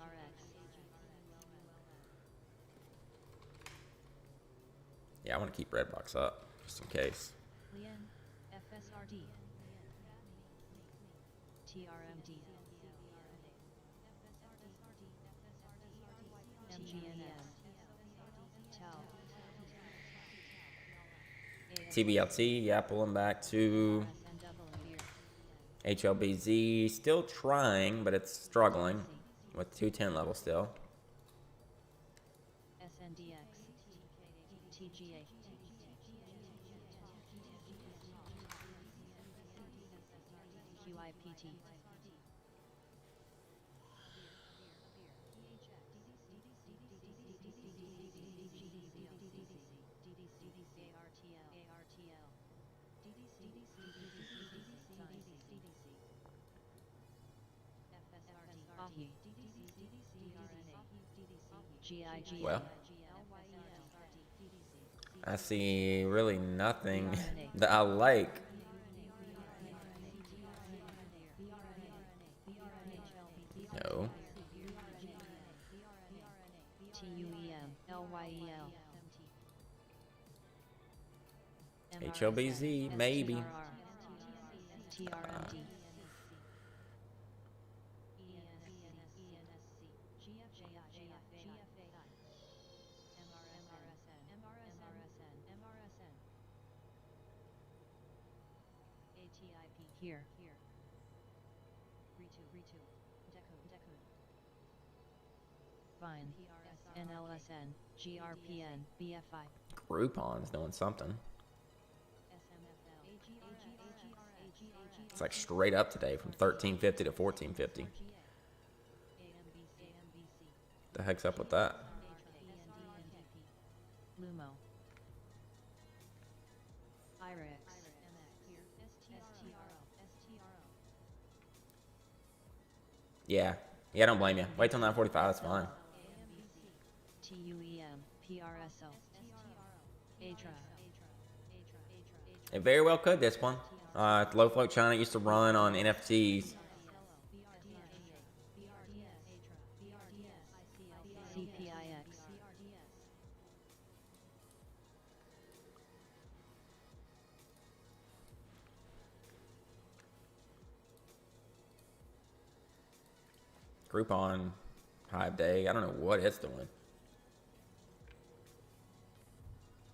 Yeah, I want to keep Redbox up just in case. Lien, FSRD, TRMD, MGNS, TAL, TBLT, yeah, pulling back to SNW, HLBZ, still trying, but it's struggling with 210 level still. SNDX, TGA, QIPT, GIG, Well. I see really nothing that I like. No. HLBZ, maybe. Here. Fine. NLSN, GRPN, BFI. Groupon's doing something. It's like straight up today from 1350 to 1450. The heck's up with that? Lumo. Irix. Yeah. Yeah, I don't blame you. Wait till 9:45. That's fine. TUEM, PRSO. Atra. It very well could, this one. Low float China used to run on NFTs. CPIX. Groupon, Hive Day. I don't know what it's doing.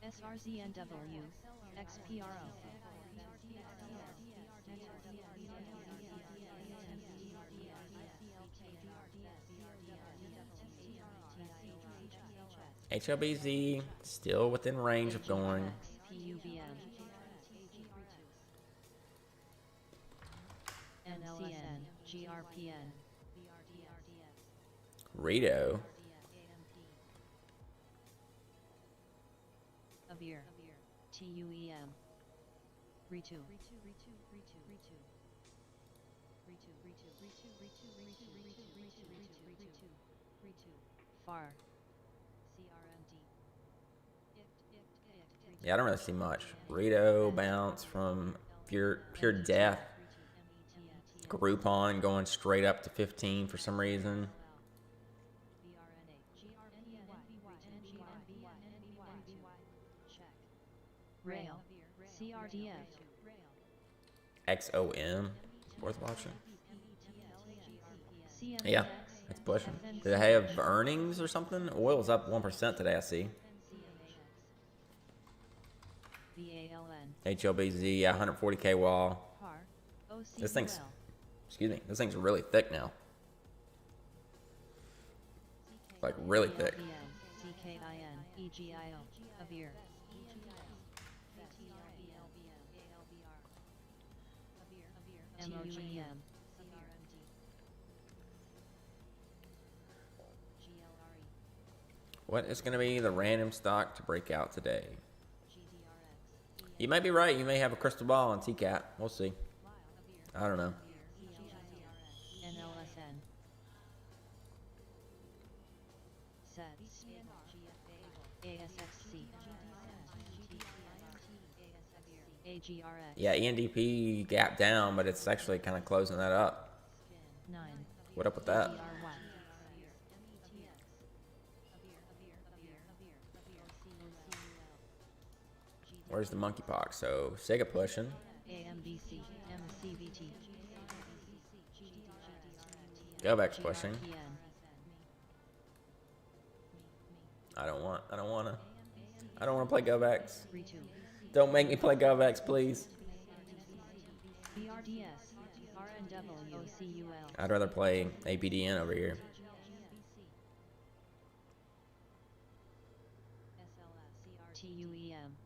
SRZNW, XPRO. HLBZ still within range of going. PUBM. NLSN, GRPN. Rito. Avir. TUEM. Ritu. Far. Yeah, I don't really see much. Rito bounce from pure death. Groupon going straight up to 15 for some reason. Rail. CRDF. XOM. Worth watching. CMX. Yeah, it's pushing. Do they have earnings or something? Oil's up 1% today, I see. VALN. HLBZ, yeah, 140K wall. Par. This thing's, OCUL. excuse me, this thing's really thick now. Like really thick. CKIN. EGIO. Avir. MOGM. What is going to be the random stock to break out today? You might be right. You may have a crystal ball on TCAT. We'll see. I don't know. NLSN. Sets. ASXC. AGRX. Yeah, ENDP gap down, but it's actually kind of closing that up. 9. What up with that? CR1. Where's the monkeypox? So Sega pushing. AMBC. MCVT. Gobex pushing. GRPN. I don't want to play Gobex. Ritu. Don't make me play Gobex, please. BRDS. RNW. OCUL. I'd rather play APDN over here. TUEM.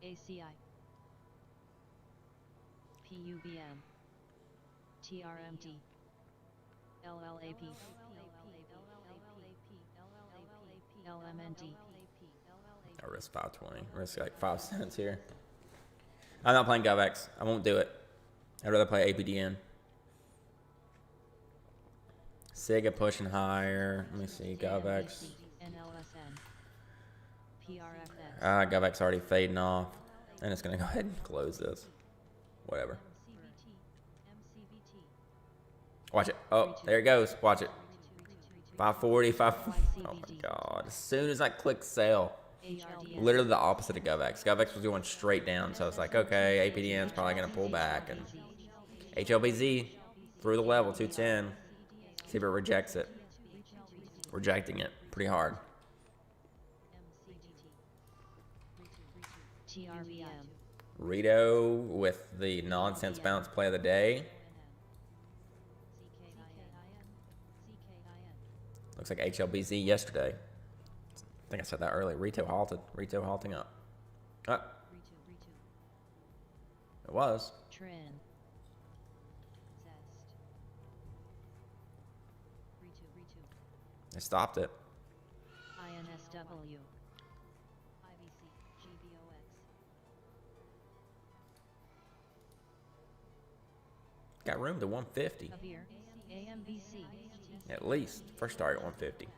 ACI. PUBM. TRMD. LLAP. LMND. I risk 520. Risk like 5 cents here. I'm not playing Govex. I won't do it. I'd rather play APDN. Sega pushing higher. Let me see. GovX. NLSN. PRFX. GovX already fading off. And it's going to go ahead and close this. Whatever. Watch it. Oh, there it goes. Watch it. 540, 5. Oh my God. As soon as I click sell, literally the opposite of GovX. GovX was going straight down. So I was like, okay, APDN's probably going to pull back. And HLBZ through the level, 210. See if it rejects it. Rejecting it pretty hard. TRBM. Rito with the nonsense bounce play of the day. Looks like HLBZ yesterday. I think I said that earlier. Rito halted. Rito halting up. It was. Trin. They stopped it. INSW. IBC. GBOX. Got room to 150. Avir. AMBC. At least. First target 150.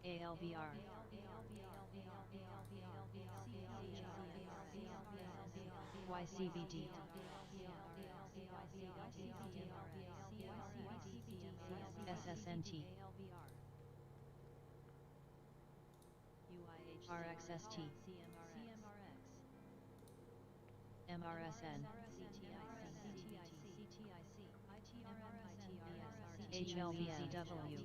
ALBR. YCBD. SSNT. RXST. MRSN. HLBCW.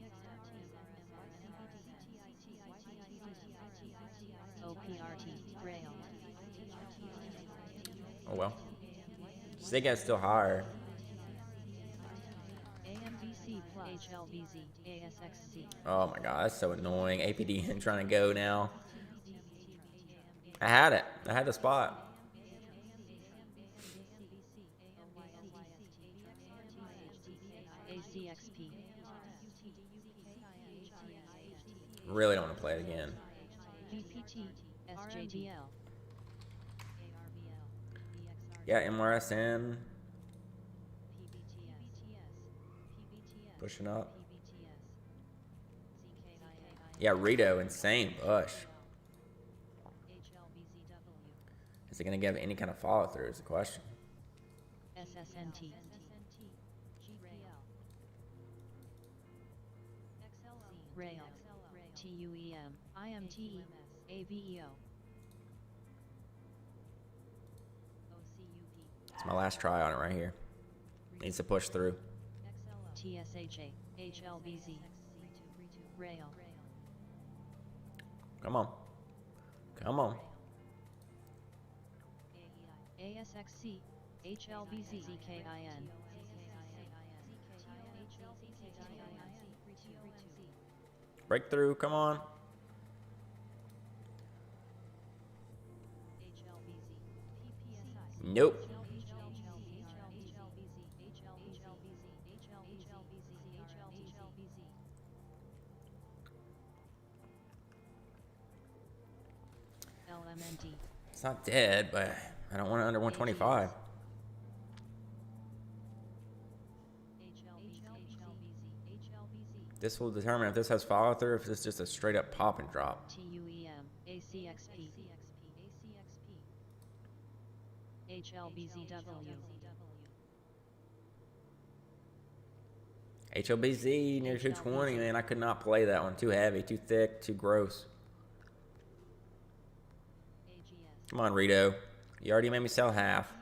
OPRT. Rail. Oh well. Ziga's still higher. AMBC plus HLBZ. ASXC. Oh my God, that's so annoying. APDN trying to go now. I had it. I had the spot. ACXP. Really don't want to play it again. BPT. SJDL. Yeah, MRSN pushing up. Yeah, Rito, insane push. Is it going to give any kind of follow through is the question. SSNT. Rail. TUEM. IMT. AVEO. It's my last try on it right here. Needs to push through. TSHA. HLBZ. Rail. Come on. Come on. ASXC. HLBZ. ZKIN. Breakthrough, come on. Nope. LMNT. It's not dead, but I don't want it under 125. This will determine if this has follow through, if it's just a straight up pop and drop. TUEM. ACXP. HLBZW. HLBZ near 220, man. I could not play that one. Too heavy, too thick, too gross. Come on, Rito. You already made me sell half.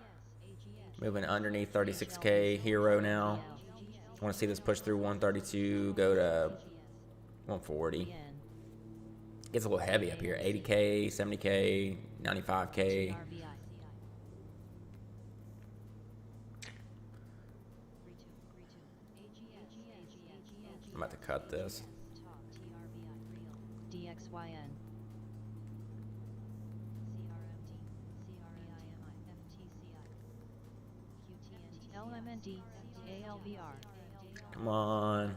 Moving underneath 36K hero now. I want to see this push through 132, go to 140. Gets a little heavy up here. 80K, 70K, 95K. I'm about to cut this. DXYN. LMND. ALBR. Come on.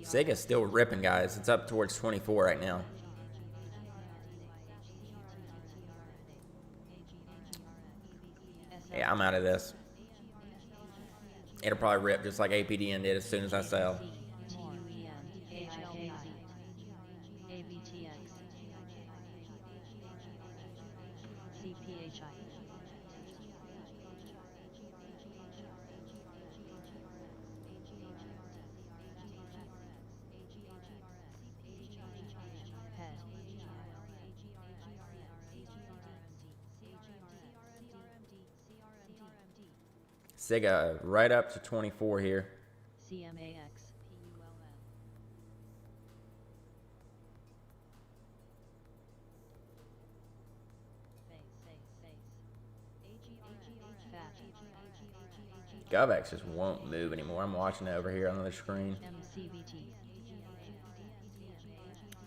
Sega's still ripping, guys. It's up towards 24 right now. Yeah, I'm out of this. It'll probably rip just like APDN did as soon as I sell. TRBM. SIGA right up to 24 here. CMAX. GovX just won't move anymore. I'm watching it over here on the screen. MCBT.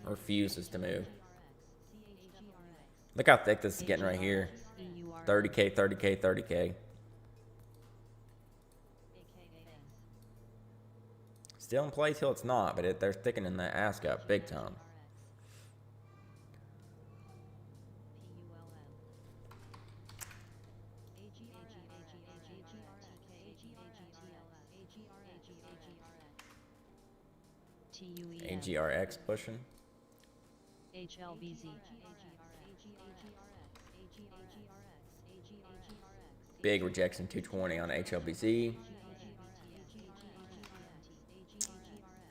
Refuses to move. Look how thick this is getting right here. 30K, 30K, 30K. Still in play till it's not, but they're thickening the ask up big time. AGRX pushing. HLBZ. Big rejection 220 on HLBZ.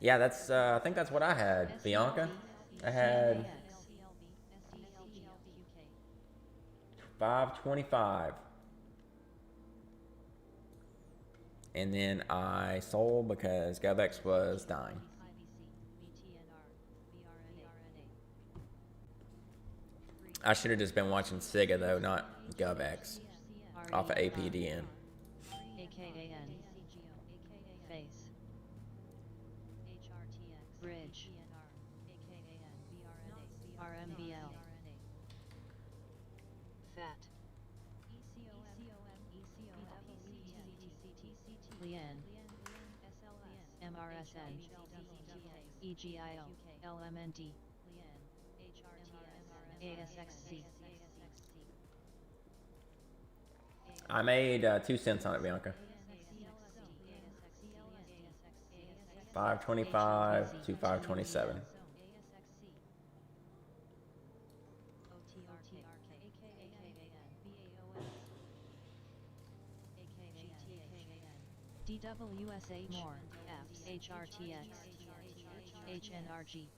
Yeah, that's I think that's what I had, Bianca. I had 525. And then I sold because GovX was dying. I should have just been watching SIGA though, not GovX. Off of APDN. AKAN. Face. Bridge. RMBL. Fat. Lien. MRSN. EGIO. LMNT. ASXC. I made 2 cents on it, Bianca. 525 to 527. DWSH more Fs HRTX HNRG.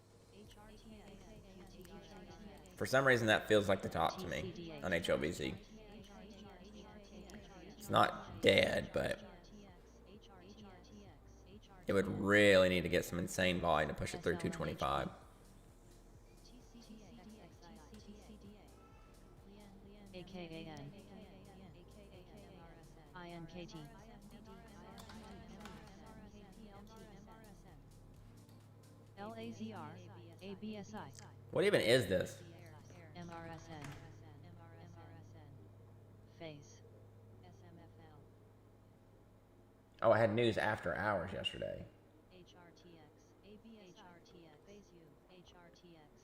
For some reason, that feels like the top to me on HLBZ. It's not dead, but it would really need to get some insane volume to push it through 225. AKAN. INKT. LAZR. ABSI. What even is this? MRSN. Face. Oh, I had news after hours yesterday.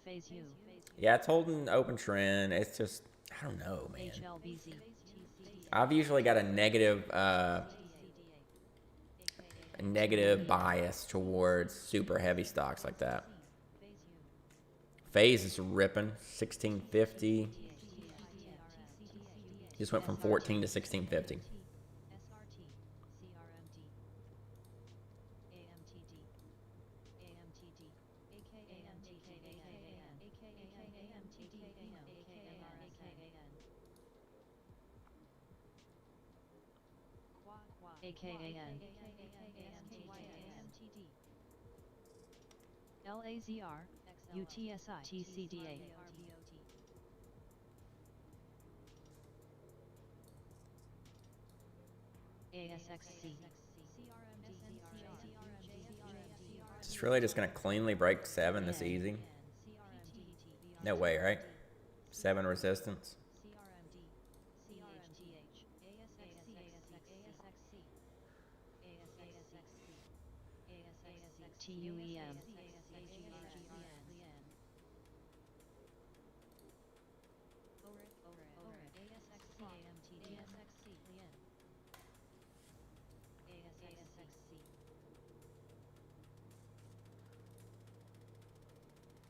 Phase U. Yeah, it's holding open trend. It's just, I don't know, man. HLBZ. I've usually got a negative bias towards super heavy stocks like that. Phase is ripping, 1650. Just went from 14 to 1650. AKAN. LAZR. UTSI. TCDA. ASXC. It's really just going to cleanly break 7 this easy. No way, right? 7 resistance. TUEM.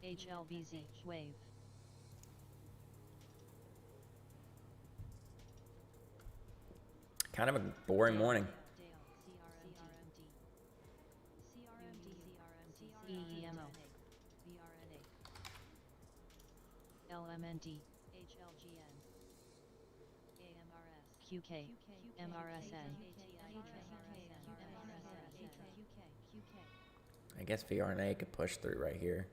HLBZ. Wave. Kind of a boring morning. EEMO. LMNT. QK, MRSN. I guess VRNA could push through right here.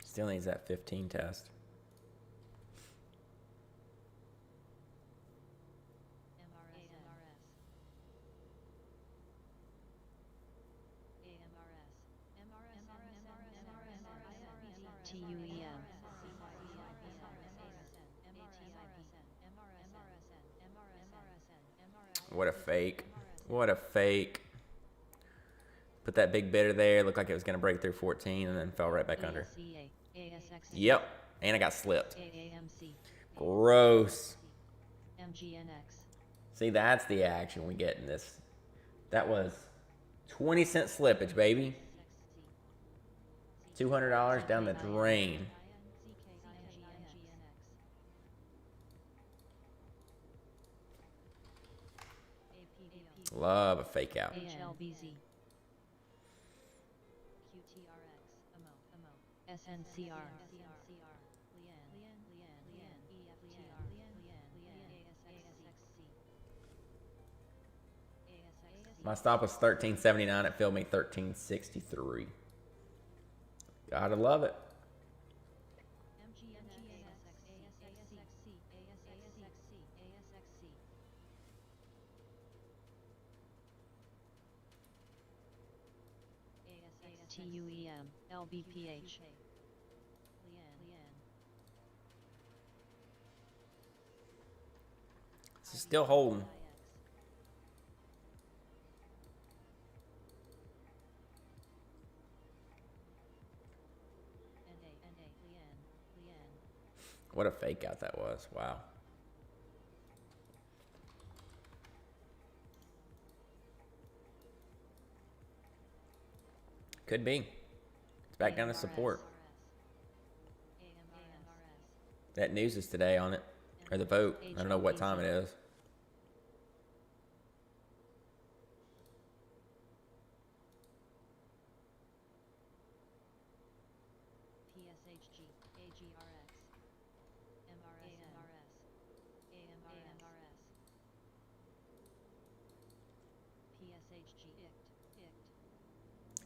Still needs that 15 test. TUEM. What a fake. What a fake. Put that big bidder there. Looked like it was going to break through 14 and then fell right back under. Yep. And it got slipped. Gross. MGNX. See, that's the action we get in this. That was 20-cent slippage, baby. $200 down the drain. Love a fake out. HLBZ. SNCR. My stop was 13.79. It filled me 13.63. Gotta love it. TUEM, LBPH. It's still holding. What a fake out that was. Wow. Could be. It's back down to support. That news is today on it. Or the vote. I don't know what time it is.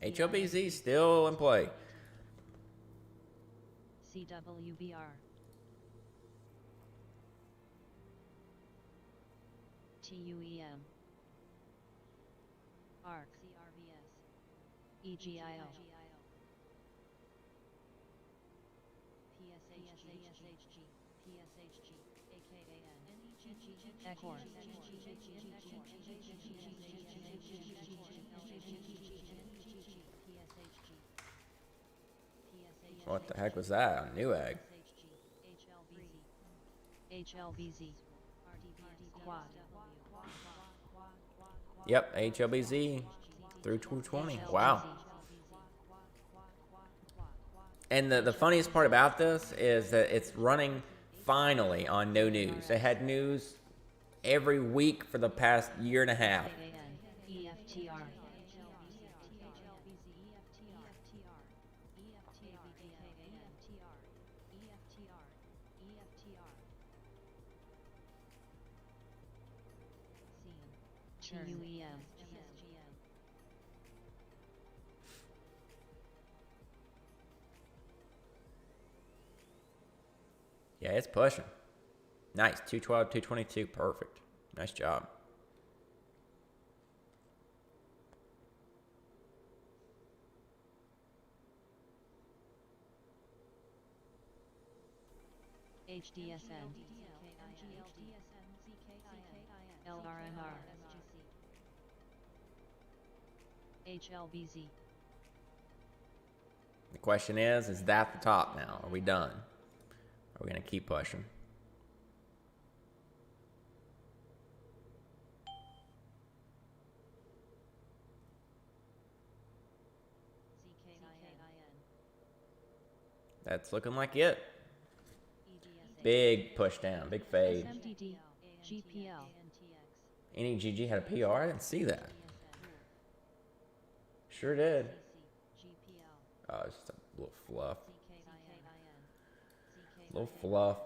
HLBZ still in play. CWBR. TUEM. ARC. EGIO. Ecor. What the heck was that? Newegg. HLBZ. Quad. Yep, HLBZ through 220. Wow. And the funniest part about this is that it's running finally on no news. They had news every week for the past year and a half. EFTR. TUEM. Yeah, it's pushing. Nice. 212, 222. Perfect. Nice job. HDSN. LRMR. HLBZ. The question is that the top now? Are we done? Are we going to keep pushing? That's looking like it. Big push down, big fade. SMDD. GPL. Any GG had a PR? I didn't see that. Sure did. Oh, it's just a little fluff. Little fluff.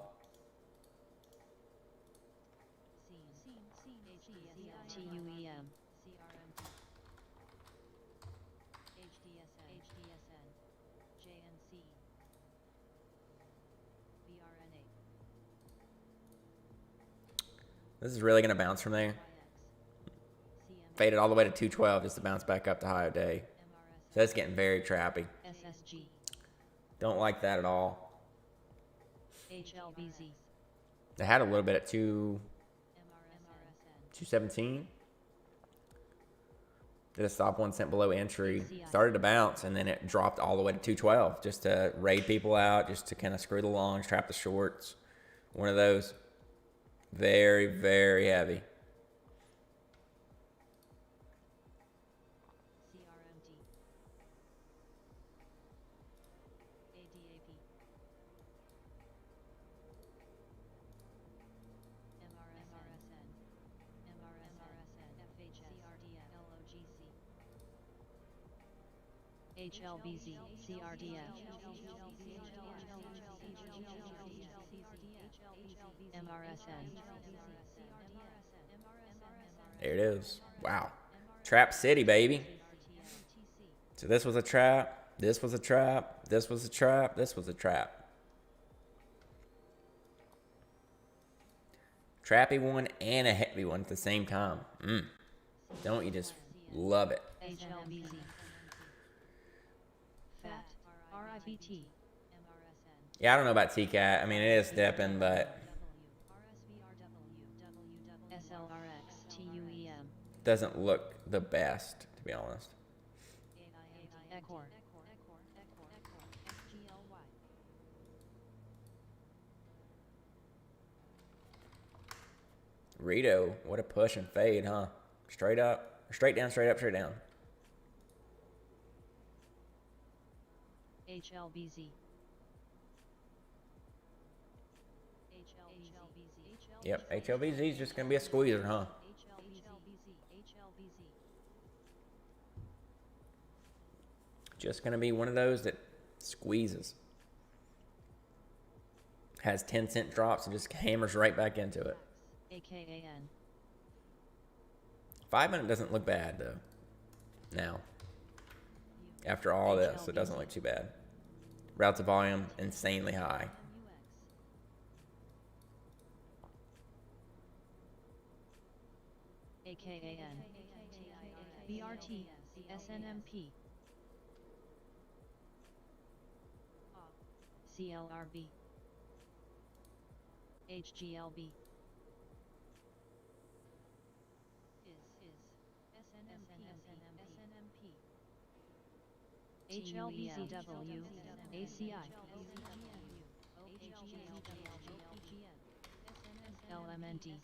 This is really going to bounce from there. Faded all the way to 212 just to bounce back up to high of day. So that's getting very trappy. SSG. Don't like that at all. HLBZ. They had a little bit at 217. Did a stop 1 cent below entry. Started to bounce, and then it dropped all the way to 212 just to raid people out, just to kind of screw the longs, trap the shorts. One of those. Very, very heavy. CRMT. ADAP. MRSN. FHS. HLBZ. CRDF. MRSN. There it is. Wow. Trap City, baby. So this was a trap. This was a trap. This was a trap. This was a trap. Trappy one and a heavy one at the same time. Don't you just love it? HLBZ. FAT. RIBT. Yeah, I don't know about TCAT. I mean, it is dipping, but SLRX. TUEM. doesn't look the best, to be honest. Ecor. Rito, what a push and fade, huh? Straight up, straight down, straight up, straight down. HLBZ. Yep, HLBZ is just going to be a squeezer, huh? Just going to be one of those that squeezes. Has 10-cent drops and just hammers right back into it. AKAN. 5 minute doesn't look bad, though. Now. After all this, it doesn't look too bad. Routes of volume, insanely high. AKAN. BRT. SNMP. CLRB. HGLB. HLBZW. ACI. LMNT.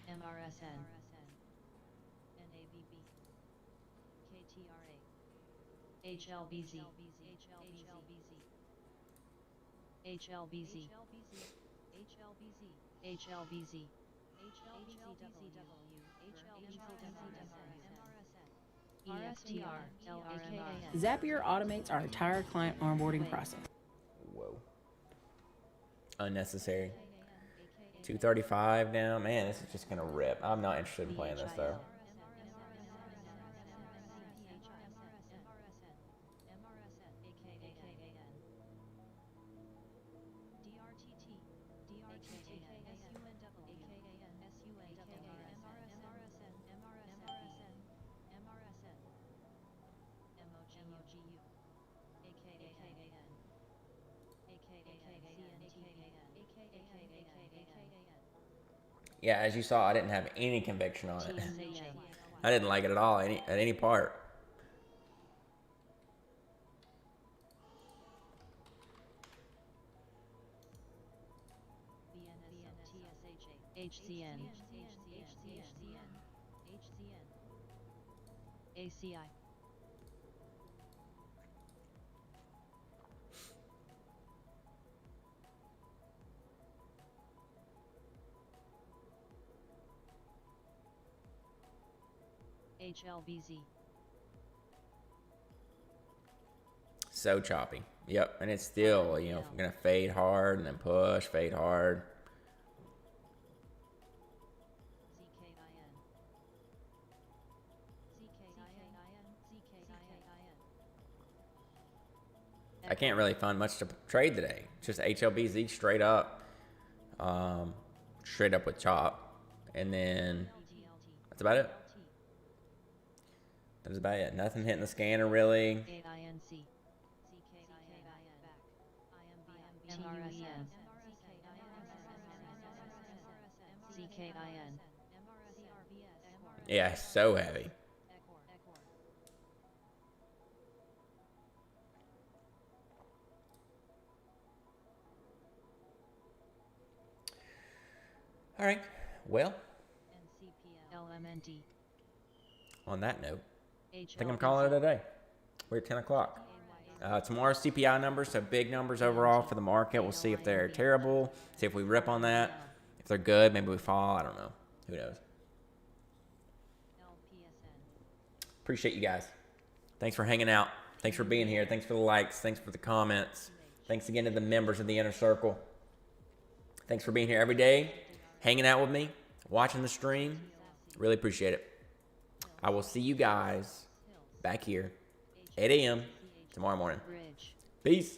MRSN. NABB. KTRA. HLBZ. HLBZ. HLBZ. ESTR. LRMR. Zapier automates our entire client onboarding process. Whoa. Unnecessary. 235 now. Man, this is just going to rip. I'm not interested in playing this, though. Yeah, as you saw, I didn't have any conviction on it. I didn't like it at all, at any part. HCN. ACI. HLBZ. So choppy. Yep, and it's still, you know, going to fade hard and then push, fade hard. ZKIN. I can't really find much to trade today. Just HLBZ straight up with chop, and then that's about it. That's about it. Nothing hitting the scanner really. AINC. CKIN. Yeah, so heavy. All right. Well, LMNT. on that note, I think I'm calling it a day. We're at 10 o'clock. Tomorrow's CPI numbers, so big numbers overall for the market. We'll see if they're terrible, see if we rip on that. If they're good, maybe we fall. I don't know. Who knows? Appreciate you guys. Thanks for hanging out. Thanks for being here. Thanks for the likes. Thanks for the comments. Thanks again to the members of the Inner Circle. Thanks for being here every day, hanging out with me, watching the stream. Really appreciate it. I will see you guys back here, 8 a.m. tomorrow morning. Peace.